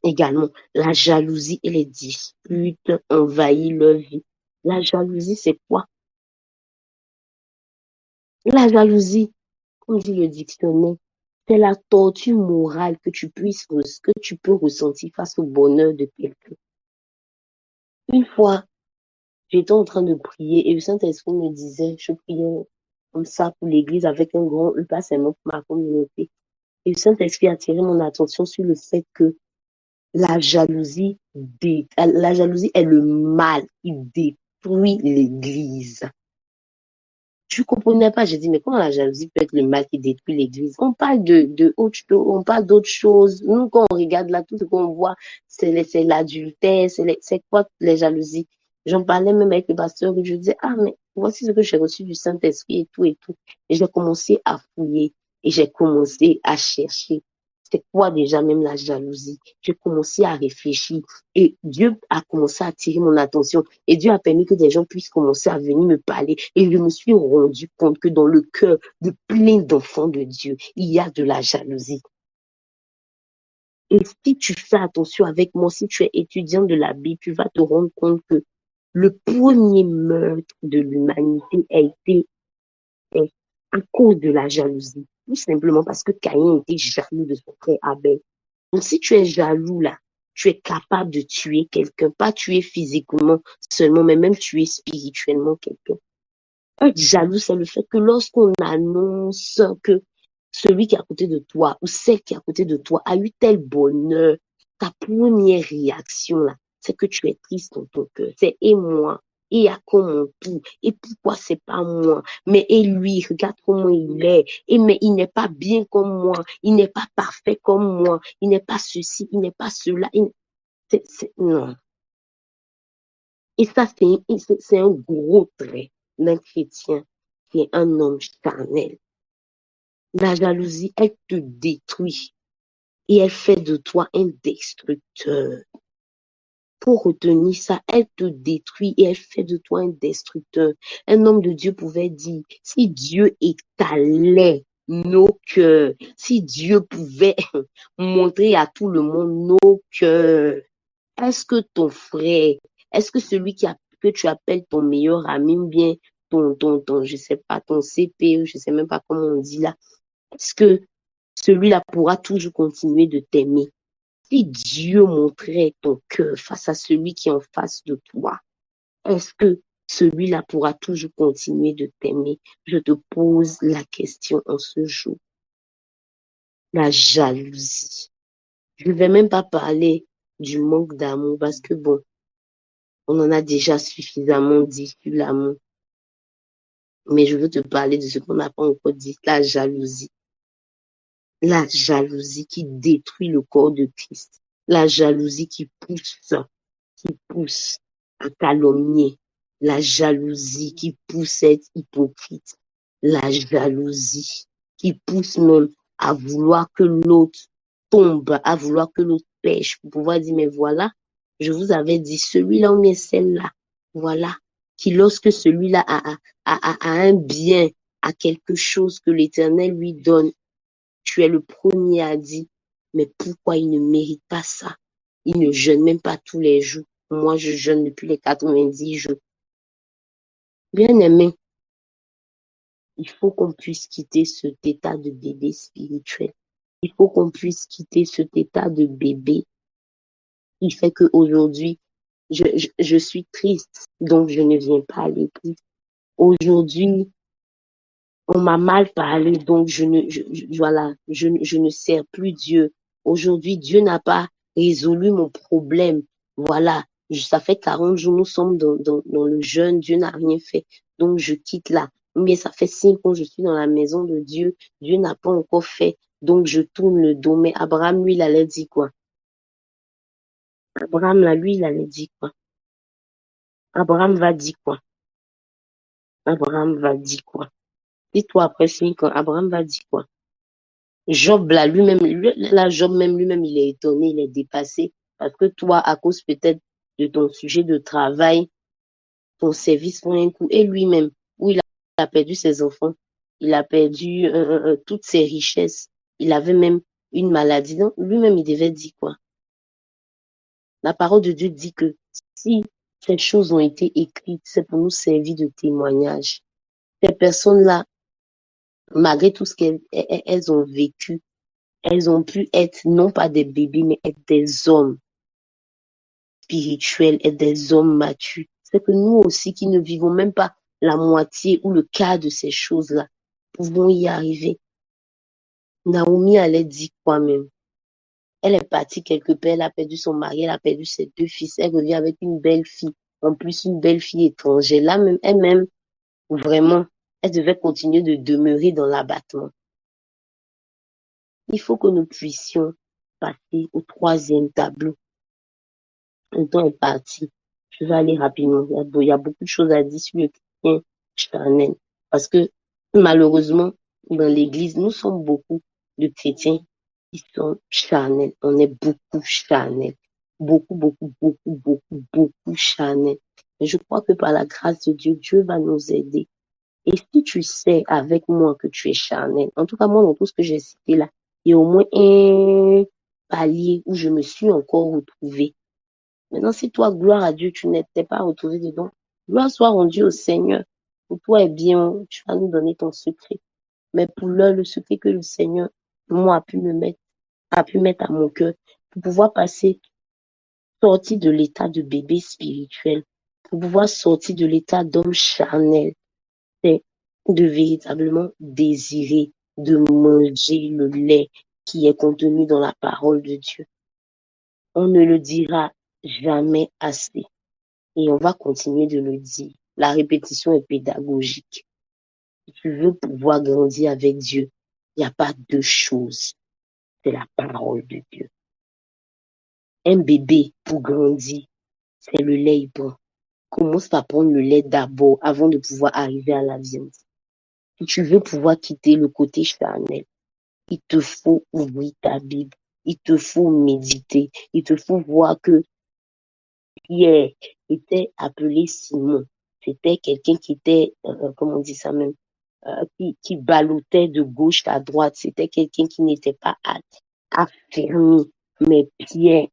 également la jalousie et les disputes envahir leur vie. La jalousie, c'est quoi? La jalousie, comme dit le dictionnaire, c'est la torture morale que tu peux ressentir face au bonheur de quelqu'un. Une fois, j'étais en train de prier et le Saint-Esprit me disait, je priais comme ça pour l'église avec un grand E, pas seulement pour ma communauté. Et le Saint-Esprit a attiré mon attention sur le fait que la jalousie est le mal qui détruit l'église. Je comprenais pas. J'ai dit, mais comment la jalousie peut être le mal qui détruit l'église? On parle on parle d'autre chose. Nous, quand on regarde là, tout ce qu'on voit, c'est l'adultère, c'est quoi les jalousies? J'en parlais même avec le pasteur et je disais, ah, mais voici ce que j'ai reçu du Saint-Esprit et tout et tout. Et j'ai commencé à fouiller et j'ai commencé à chercher. C'est quoi déjà même la jalousie? J'ai commencé à réfléchir et Dieu a commencé à attirer mon attention et Dieu a permis que des gens puissent commencer à venir me parler et je me suis rendu compte que dans le cœur de plein d'enfants de Dieu, il y a de la jalousie. Et si tu fais attention avec moi, si tu es étudiant de la Bible, tu vas te rendre compte que le premier meurtre de l'humanité a été à cause de la jalousie. Tout simplement parce que Caïn était jaloux de son frère Abel. Donc, si tu es jaloux là, tu es capable de tuer quelqu'un, pas tuer physiquement seulement, mais même tuer spirituellement quelqu'un. Être jaloux, c'est le fait que lorsqu'on annonce que celui qui est à côté de toi ou celle qui est à côté de toi a eu tel bonheur, ta première réaction là, c'est que tu es triste dans ton cœur. C'est et moi, et à comment tout, et pourquoi c'est pas moi, mais et lui, regarde comment il est, et mais il n'est pas bien comme moi, il n'est pas parfait comme moi, il n'est pas ceci, il n'est pas cela, non. Et ça, c'est un gros trait d'un chrétien qui est un homme charnel. La jalousie, elle te détruit et elle fait de toi un destructeur. Pour retenir ça, elle te détruit et elle fait de toi un destructeur. Un homme de Dieu pouvait dire, si Dieu étalait nos cœurs, si Dieu pouvait montrer à tout le monde nos cœurs, est-ce que ton frère, est-ce que celui que tu appelles ton meilleur ami ou bien je sais pas, ton CP, je sais même pas comment on dit là, est-ce que celui-là pourra toujours continuer de t'aimer? Si Dieu montrait ton cœur face à celui qui est en face de toi, est-ce que celui-là pourra toujours continuer de t'aimer? Je te pose la question en ce jour. La jalousie. Je ne vais même pas parler du manque d'amour parce que bon, on en a déjà suffisamment dit sur l'amour. Mais je veux te parler de ce qu'on n'a pas encore dit, la jalousie. La jalousie qui détruit le corps de Christ. La jalousie qui pousse à calomnier. La jalousie qui pousse à être hypocrite. La jalousie qui pousse même à vouloir que l'autre tombe, à vouloir que l'autre pêche pour pouvoir dire, mais voilà, je vous avais dit, celui-là ou bien celle-là, voilà, qui lorsque celui-là a un bien, a quelque chose que l'Éternel lui donne, tu es le premier à dire, mais pourquoi il ne mérite pas ça? Il ne jeûne même pas tous les jours. Moi, je jeûne depuis les 90 jours. Bien-aimé, il faut qu'on puisse quitter cet état de bébé spirituel. Il faut qu'on puisse quitter cet état de bébé qui fait qu'aujourd'hui, je suis triste, donc je ne viens pas à l'église. Aujourd'hui, on m'a mal parlé, donc voilà, je ne sers plus Dieu. Aujourd'hui, Dieu n'a pas résolu mon problème. Voilà, ça fait 40 jours, nous sommes dans le jeûne, Dieu n'a rien fait. Donc, je quitte là. Mais ça fait 5 ans, je suis dans la maison de Dieu. Dieu n'a pas encore fait. Donc, je tourne le dos. Mais Abraham, lui, il allait dire quoi? Abraham, là, lui, il allait dire quoi? Abraham va dire quoi? Abraham va dire quoi? Dis-toi après 5 ans, Abraham va dire quoi? Job, là, lui-même, là, Job, même lui-même, il est étonné, il est dépassé. Parce que toi, à cause peut-être de ton sujet de travail, ton service pour un coup, et lui-même, où il a perdu ses enfants, il a perdu toutes ses richesses, il avait même une maladie. Donc, lui-même, il devait dire quoi? La parole de Dieu dit que si ces choses ont été écrites, c'est pour nous servir de témoignage. Ces personnes-là, malgré tout ce qu'elles ont vécu, elles ont pu être non pas des bébés, mais être des hommes spirituels et des hommes matures. C'est que nous aussi, qui ne vivons même pas la moitié ou le quart de ces choses-là, pouvons y arriver. Naomi allait dire quoi même? Elle est partie quelque part, elle a perdu son mari, elle a perdu ses 2 fils, elle revient avec une belle fille, en plus une belle fille étrangère. Là même, elle-même, vraiment, elle devait continuer de demeurer dans l'abattement. Il faut que nous puissions passer au 3e tableau. Le temps est parti. Je vais aller rapidement. Il y a beaucoup de choses à dire sur le chrétien charnel. Parce que malheureusement, dans l'église, nous sommes beaucoup de chrétiens qui sont charnels. On est beaucoup charnels. Beaucoup, beaucoup, beaucoup, beaucoup, beaucoup charnels. Mais je crois que par la grâce de Dieu, Dieu va nous aider. Et si tu sais avec moi que tu es charnel, en tout cas, moi, dans tout ce que j'ai cité là, il y a au moins un palier où je me suis encore retrouvée. Maintenant, si toi, gloire à Dieu, tu n'étais pas retrouvé dedans, gloire soit rendue au Seigneur. Pour toi, eh bien, tu vas nous donner ton secret. Mais pour l'heure, le secret que le Seigneur, moi, a pu mettre à mon cœur, pour pouvoir passer, sortir de l'état de bébé spirituel, pour pouvoir sortir de l'état d'homme charnel, c'est de véritablement désirer, de manger le lait qui est contenu dans la parole de Dieu. On ne le dira jamais assez. Et on va continuer de le dire. La répétition est pédagogique. Si tu veux pouvoir grandir avec Dieu, il n'y a pas deux choses. C'est la parole de Dieu. Un bébé, pour grandir, c'est le lait il prend. Commence par prendre le lait d'abord avant de pouvoir arriver à la viande. Si tu veux pouvoir quitter le côté charnel, il te faut ouvrir ta Bible. Il te faut méditer. Il te faut voir que Pierre était appelé Simon. C'était quelqu'un qui était, comment on dit ça même, qui ballottait de gauche à droite. C'était quelqu'un qui n'était pas affermi. Mais Pierre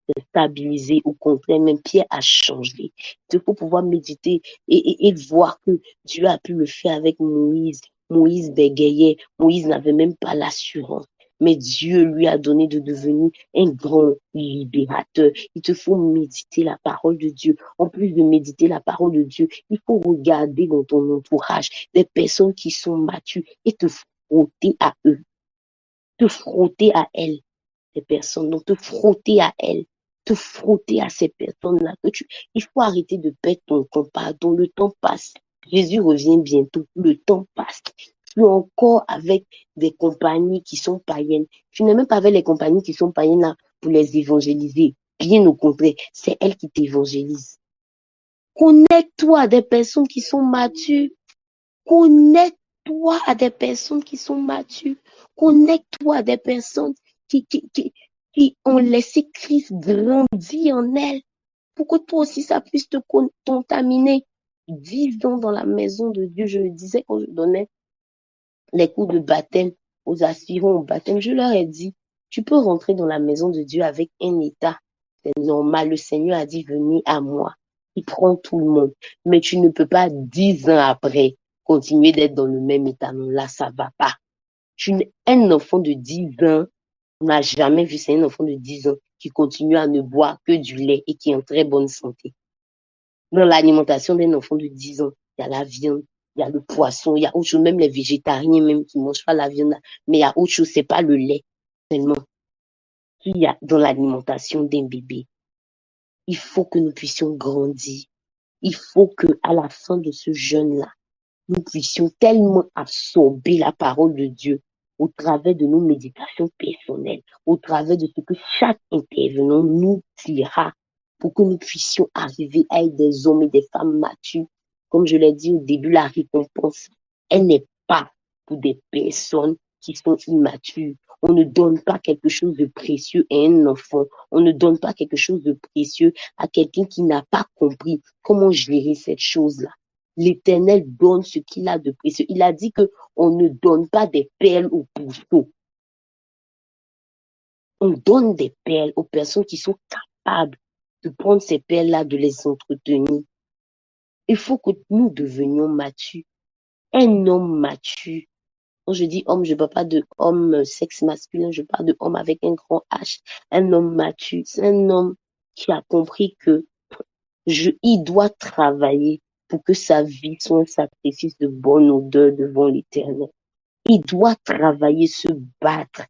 s'est stabilisé, au contraire, même Pierre a changé. Il faut pouvoir méditer et voir que Dieu a pu le faire avec Moïse. Moïse bégayait, Moïse n'avait même pas l'assurance. Mais Dieu lui a donné de devenir un grand libérateur. Il te faut méditer la parole de Dieu. En plus de méditer la parole de Dieu, il faut regarder dans ton entourage des personnes qui sont matures et te frotter à eux, te frotter à elles, ces personnes. Donc, te frotter à elles, te frotter à ces personnes-là. Il faut arrêter de perdre ton temps. Pardon, le temps passe. Jésus revient bientôt. Le temps passe. Tu es encore avec des compagnies qui sont païennes. Tu n'es même pas avec les compagnies qui sont païennes là pour les évangéliser. Bien au contraire, c'est elles qui t'évangélisent. Connecte-toi à des personnes qui sont matures. Connecte-toi à des personnes qui sont matures. Connecte-toi à des personnes qui ont laissé Christ grandir en elles. Pour que toi aussi, ça puisse te contaminer. 10 ans dans la maison de Dieu, je le disais quand je donnais les cours de baptême aux aspirants au baptême, je leur ai dit, tu peux rentrer dans la maison de Dieu avec un état. C'est normal. Le Seigneur a dit, venez à moi. qui prend tout le monde. Mais tu ne peux pas 10 ans après continuer d'être dans le même état. Non, là, ça va pas. Un enfant de 10 ans, on n'a jamais vu, c'est un enfant de 10 ans qui continue à ne boire que du lait et qui est en très bonne santé. Dans l'alimentation d'un enfant de 10 ans, il y a la viande, il y a le poisson, il y a autre chose, même les végétariens même qui ne mangent pas la viande, mais il y a autre chose, c'est pas le lait seulement qu'il y a dans l'alimentation d'un bébé. Il faut que nous puissions grandir. Il faut que, à la fin de ce jeûne-là, nous puissions tellement absorber la parole de Dieu au travers de nos méditations personnelles, au travers de ce que chaque intervenant nous dira, pour que nous puissions arriver à être des hommes et des femmes matures. Comme je l'ai dit au début, la récompense, elle n'est pas pour des personnes qui sont immatures. On ne donne pas quelque chose de précieux à un enfant. On ne donne pas quelque chose de précieux à quelqu'un qui n'a pas compris comment gérer cette chose-là. L'Éternel donne ce qu'il a de précieux. Il a dit que on ne donne pas des perles aux pourceaux. On donne des perles aux personnes qui sont capables de prendre ces perles-là, de les entretenir. Il faut que nous devenions matures. Un homme mature. Quand je dis homme, je ne parle pas de homme sexe masculin, je parle de homme avec un grand H. Un homme mature, c'est un homme qui a compris que il doit travailler pour que sa vie soit un sacrifice de bonne odeur devant l'Éternel. Il doit travailler, se battre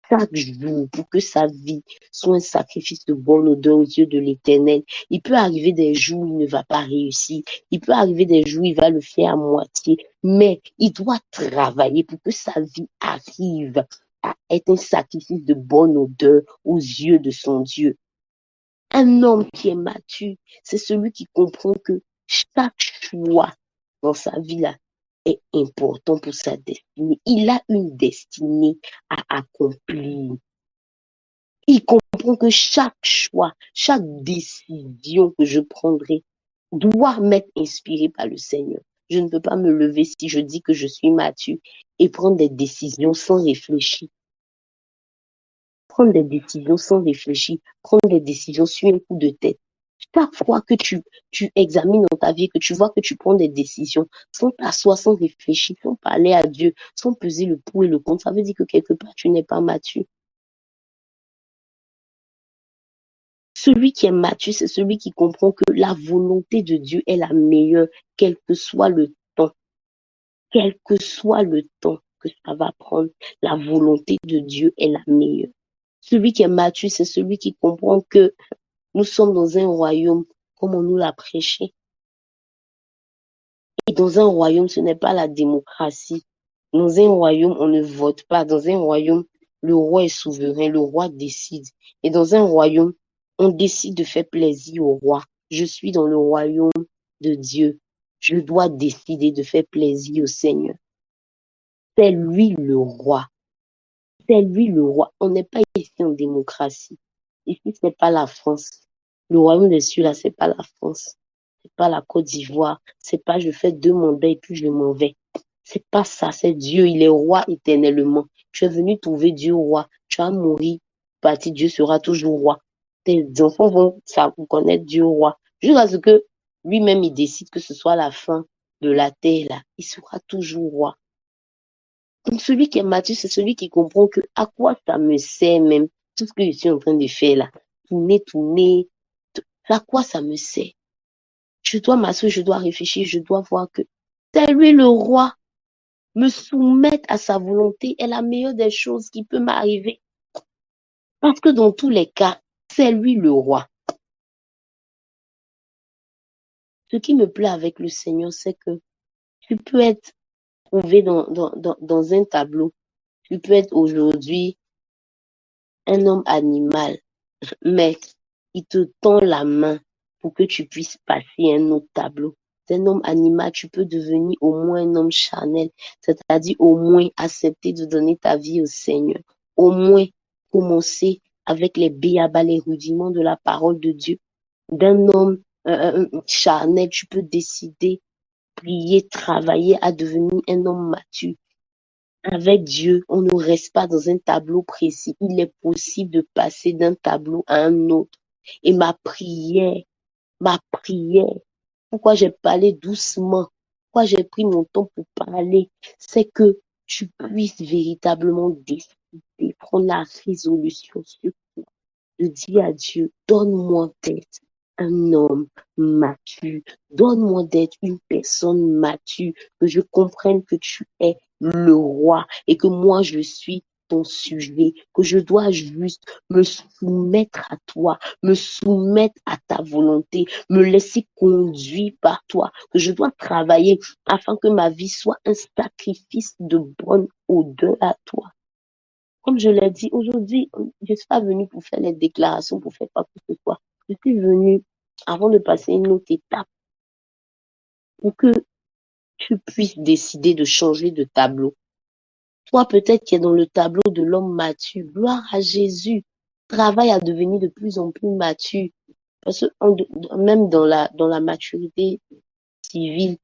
chaque jour pour que sa vie soit un sacrifice de bonne odeur aux yeux de l'Éternel. Il peut arriver des jours où il ne va pas réussir. Il peut arriver des jours où il va le faire à moitié. Mais il doit travailler pour que sa vie arrive à être un sacrifice de bonne odeur aux yeux de son Dieu. Un homme qui est mature, c'est celui qui comprend que chaque choix dans sa vie là est important pour sa destinée. Il a une destinée à accomplir. Il comprend que chaque choix, chaque décision que je prendrai doit m'être inspirée par le Seigneur. Je ne peux pas me lever si je dis que je suis mature et prendre des décisions sans réfléchir. Prendre des décisions sans réfléchir, prendre des décisions sur un coup de tête. Chaque fois que tu examines dans ta vie, que tu vois que tu prends des décisions sans t'asseoir, sans réfléchir, sans parler à Dieu, sans peser le pour et le contre, ça veut dire que quelque part, tu n'es pas mature. Celui qui est mature, c'est celui qui comprend que la volonté de Dieu est la meilleure, quel que soit le temps. Quel que soit le temps que ça va prendre, la volonté de Dieu est la meilleure. Celui qui est mature, c'est celui qui comprend que nous sommes dans un royaume comme on nous l'a prêché. Et dans un royaume, ce n'est pas la démocratie. Dans un royaume, on ne vote pas. Dans un royaume, le roi est souverain, le roi décide. Et dans un royaume, on décide de faire plaisir au roi. Je suis dans le royaume de Dieu. Je dois décider de faire plaisir au Seigneur. C'est lui le roi. C'est lui le roi. On n'est pas ici en démocratie. Ici, ce n'est pas la France. Le royaume des cieux, là, ce n'est pas la France. C'est pas la Côte d'Ivoire. C'est pas je fais 2 mandats et puis je m'en vais. C'est pas ça. C'est Dieu. Il est roi éternellement. Tu es venu trouver Dieu roi. Tu as mouru. Parti, Dieu sera toujours roi. Tes enfants vont connaître Dieu roi. Jusqu'à ce que lui-même, il décide que ce soit la fin de la terre, là. Il sera toujours roi. Donc, celui qui est mature, c'est celui qui comprend que à quoi ça me sert même, tout ce que je suis en train de faire là. Tourner. À quoi ça me sert? Je dois m'asseoir, je dois réfléchir, je dois voir que c'est lui le roi. Me soumettre à sa volonté est la meilleure des choses qui peut m'arriver. Parce que dans tous les cas, c'est lui le roi. Ce qui me plaît avec le Seigneur, c'est que tu peux être trouvé dans un tableau. Tu peux être aujourd'hui un homme animal, mais il te tend la main pour que tu puisses passer un autre tableau. D'un homme animal, tu peux devenir au moins un homme charnel, c'est-à-dire au moins accepter de donner ta vie au Seigneur, au moins commencer avec les béabas, les rudiments de la parole de Dieu. D'un homme charnel, tu peux décider, prier, travailler à devenir un homme mature. Avec Dieu, on ne reste pas dans un tableau précis. Il est possible de passer d'un tableau à un autre. Et ma prière ma prière, pourquoi j'ai parlé doucement, pourquoi j'ai pris mon temps pour parler, c'est que tu puisses véritablement décider, prendre la résolution sur de dire à Dieu, donne-moi d'être un homme mature, donne-moi d'être une personne mature, que je comprenne que tu es le roi et que moi je suis ton sujet, que je dois juste me soumettre à toi, me soumettre à ta volonté, me laisser conduire par toi, que je dois travailler afin que ma vie soit un sacrifice de bonne odeur à toi. Comme je l'ai dit, aujourd'hui, je ne suis pas venue pour faire les déclarations, pour faire quoi que ce soit. Je suis venue avant de passer une autre étape pour que tu puisses décider de changer de tableau. Toi, peut-être qui es dans le tableau de l'homme mature, gloire à Jésus. Travaille à devenir de plus en plus mature. Parce que même dans la maturité civile,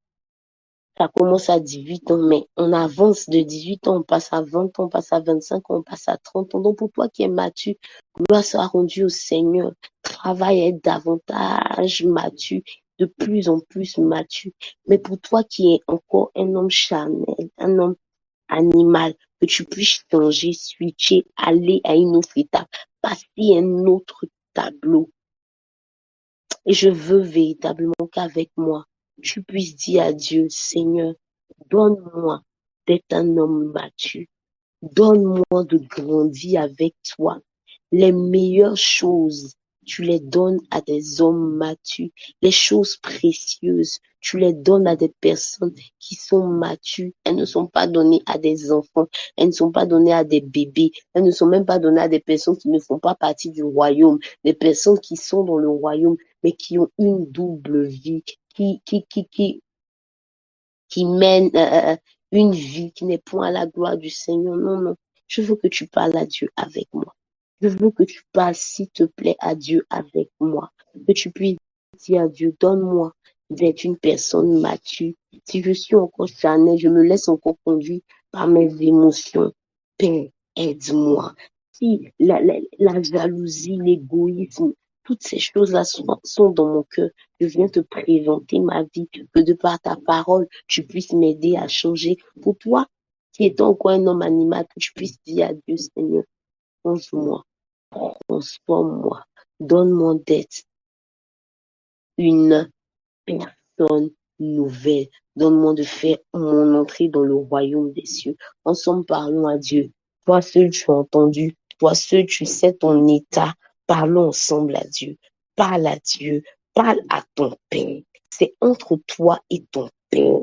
ça commence à 18 ans, mais on avance de 18 ans, on passe à 20 ans, on passe à 25 ans, on passe à 30 ans. Donc pour toi qui es mature, gloire soit rendue au Seigneur. Travaille à être davantage mature, de plus en plus mature. Mais pour toi qui es encore un homme charnel, un homme animal, que tu puisses changer, switcher, aller à une autre étape, passer à un autre tableau. Et je veux véritablement qu'avec moi, tu puisses dire à Dieu, Seigneur, donne-moi d'être un homme mature. Donne-moi de grandir avec toi. Les meilleures choses, tu les donnes à des hommes matures. Les choses précieuses, tu les donnes à des personnes qui sont matures. Elles ne sont pas données à des enfants. Elles ne sont pas données à des bébés. Elles ne sont même pas données à des personnes qui ne font pas partie du royaume. Des personnes qui sont dans le royaume, mais qui ont une double vie, qui mène une vie qui n'est point à la gloire du Seigneur. Non, non. Je veux que tu parles à Dieu avec moi. Je veux que tu parles, s'il te plaît, à Dieu avec moi. Que tu puisses dire à Dieu, donne-moi d'être une personne mature. Si je suis encore charnel, je me laisse encore conduire par mes émotions. Père, aide-moi. Si la jalousie, l'égoïsme, toutes ces choses-là sont dans mon cœur, je viens te présenter ma vie, que de par ta parole, tu puisses m'aider à changer. Pour toi, qui est encore un homme animal, que tu puisses dire à Dieu, Seigneur, change-moi, transforme-moi, donne-moi d'être une personne nouvelle. Donne-moi de faire mon entrée dans le royaume des cieux. Ensemble, parlons à Dieu. Toi seul, tu as entendu. Toi seul, tu sais ton état. Parlons ensemble à Dieu. Parle à Dieu. Parle à ton Père. C'est entre toi et ton Père.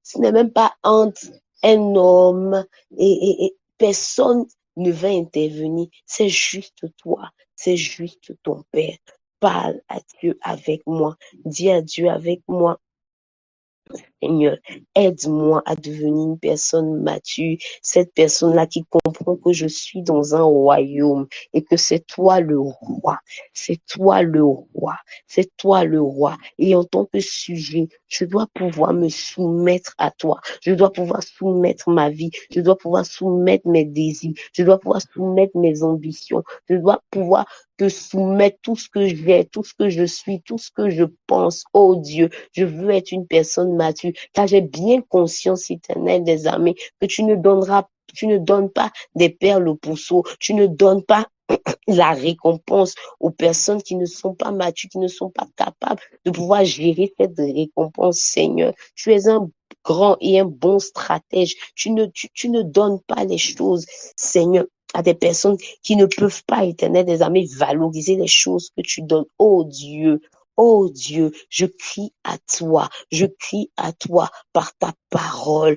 Ce n'est même pas entre un homme et personne ne va intervenir. C'est juste toi. C'est juste ton Père. Parle à Dieu avec moi. Dis à Dieu avec moi, Seigneur, aide-moi à devenir une personne mature, cette personne-là qui comprend que je suis dans un royaume et que c'est toi le roi, c'est toi le roi, c'est toi le roi. Et en tant que sujet, je dois pouvoir me soumettre à toi, je dois pouvoir soumettre ma vie, je dois pouvoir soumettre mes désirs, je dois pouvoir soumettre mes ambitions, je dois pouvoir te soumettre tout ce que j'ai, tout ce que je suis, tout ce que je pense. Oh Dieu, je veux être une personne mature, car j'ai bien conscience, éternelle des armées, que tu ne donnes pas des perles au pourceau, tu ne donnes pas la récompense aux personnes qui ne sont pas matures, qui ne sont pas capables de pouvoir gérer cette récompense, Seigneur. Tu es un grand et un bon stratège. Tu ne donnes pas les choses, Seigneur, à des personnes qui ne peuvent pas, éternel des armées, valoriser les choses que tu donnes. Oh Dieu, je crie à toi par ta parole.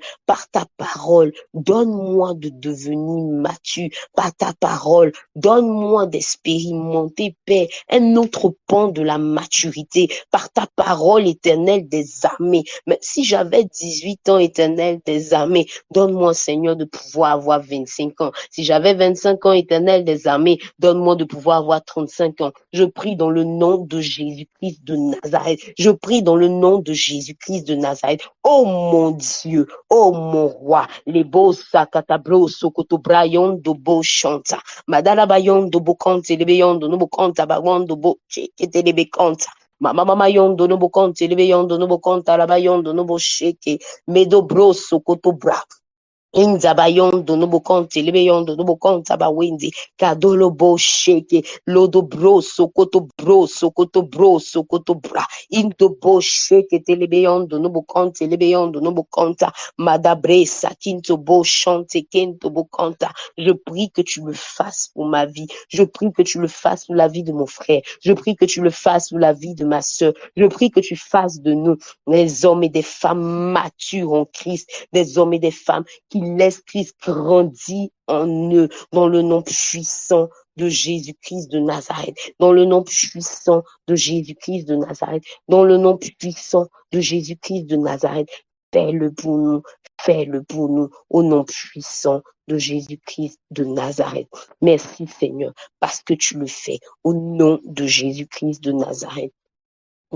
Donne-moi de devenir mature par ta parole. Donne-moi d'expérimenter, Père, un autre pan de la maturité par ta parole, éternelle des armées. Mais si j'avais 18 ans, éternel des armées, donne-moi, Seigneur, de pouvoir avoir 25 ans. Si j'avais 25 ans, éternel des armées, donne-moi de pouvoir avoir 35 ans. Je prie dans le nom de Jésus-Christ de Nazareth. Je prie dans le nom de Jésus-Christ de Nazareth. Oh mon Dieu, oh mon roi, les beaux sakatablo sokoto brayon do bo chanta. Madala bayon do bo kante, le bayon do no bo kanta, bayon do bo chekete le be kanta. Mama mama yondo no bokonte lebe yondo no bokonta laba yondo no bosheke medo broso koto bra. Inzabayondo nubukonte libeyondo nubukonta bawindi kadolo bo sheke lodo broso koto broso koto bra indo bo sheke telebeyondo nubukonte libeyondo nubukonta madabresa kinto bo chante kento bukonta. Je prie que tu le fasses pour ma vie. Je prie que tu le fasses pour la vie de mon frère. Je prie que tu le fasses pour la vie de ma sœur. Je prie que tu fasses de nous des hommes et des femmes matures en Christ, des hommes et des femmes qui laisse Christ grandir en eux, dans le nom puissant de Jésus-Christ de Nazareth, dans le nom puissant de Jésus-Christ de Nazareth, dans le nom puissant de Jésus-Christ de Nazareth. Fais-le pour nous, au nom puissant de Jésus-Christ de Nazareth. Merci Seigneur, parce que tu le fais, au nom de Jésus-Christ de Nazareth.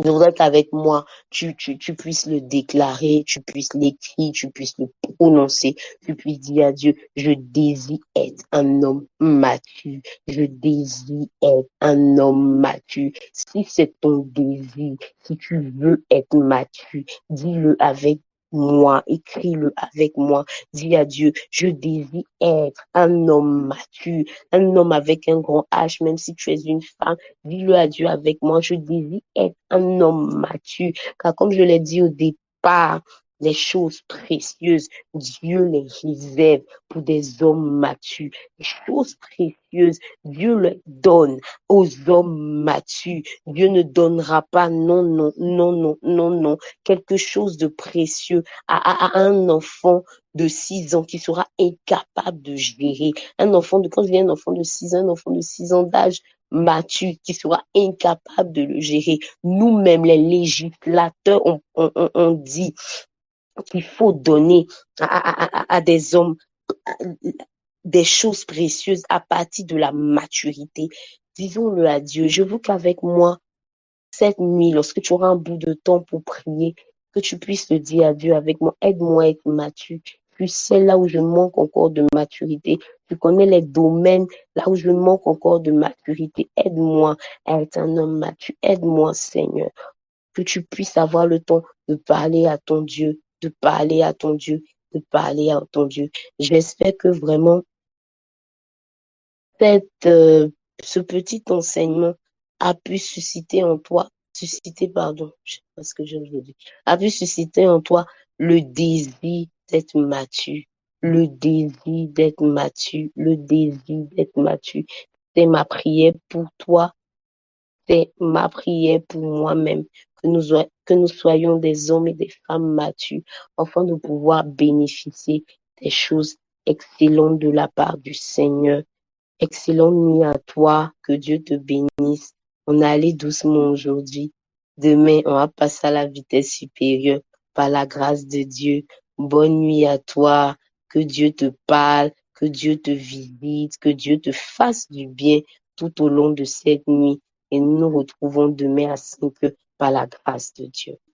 Je voudrais qu'avec moi, tu puisses le déclarer, tu puisses l'écrire, tu puisses le prononcer, tu puisses dire à Dieu, je désire être un homme mature, je désire être un homme mature. Si c'est ton désir, si tu veux être mature, dis-le avec moi, écris-le avec moi, dis à Dieu, je désire être un homme mature, un homme avec un grand H, même si tu es une femme, dis-le à Dieu avec moi, je désire être un homme mature. Car comme je l'ai dit au départ, les choses précieuses, Dieu les réserve pour des hommes matures. Les choses précieuses, Dieu les donne aux hommes matures. Dieu ne donnera pas non, non, non, non, non, non, quelque chose de précieux à un enfant de 6 ans qui sera incapable de gérer. Un enfant de, quand je dis un enfant de 6 ans, un enfant de 6 ans d'âge, mature, qui sera incapable de le gérer. Nous-mêmes, les législateurs, on dit qu'il faut donner à des hommes des choses précieuses à partir de la maturité. Disons-le à Dieu. Je veux qu'avec moi, cette nuit, lorsque tu auras un bout de temps pour prier, que tu puisses le dire à Dieu avec moi, aide-moi à être mature. Tu sais là où je manque encore de maturité. Tu connais les domaines là où je manque encore de maturité. Aide-moi à être un homme mature. Aide-moi, Seigneur, que tu puisses avoir le temps de parler à ton Dieu, de parler à ton Dieu, de parler à ton Dieu. J'espère que vraiment ce petit enseignement a pu susciter en toi, je sais pas ce que je veux dire, a pu susciter en toi le désir d'être mature, le désir d'être mature, le désir d'être mature. C'est ma prière pour toi, c'est ma prière pour moi-même, que nous soyons des hommes et des femmes matures, afin de pouvoir bénéficier des choses excellentes de la part du Seigneur. Excellente nuit à toi, que Dieu te bénisse. On est allé doucement aujourd'hui. Demain, on va passer à la vitesse supérieure par la grâce de Dieu. Bonne nuit à toi, que Dieu te parle, que Dieu te visite, que Dieu te fasse du bien tout au long de cette nuit. Et nous nous retrouvons demain à 5 heures par la grâce de Dieu.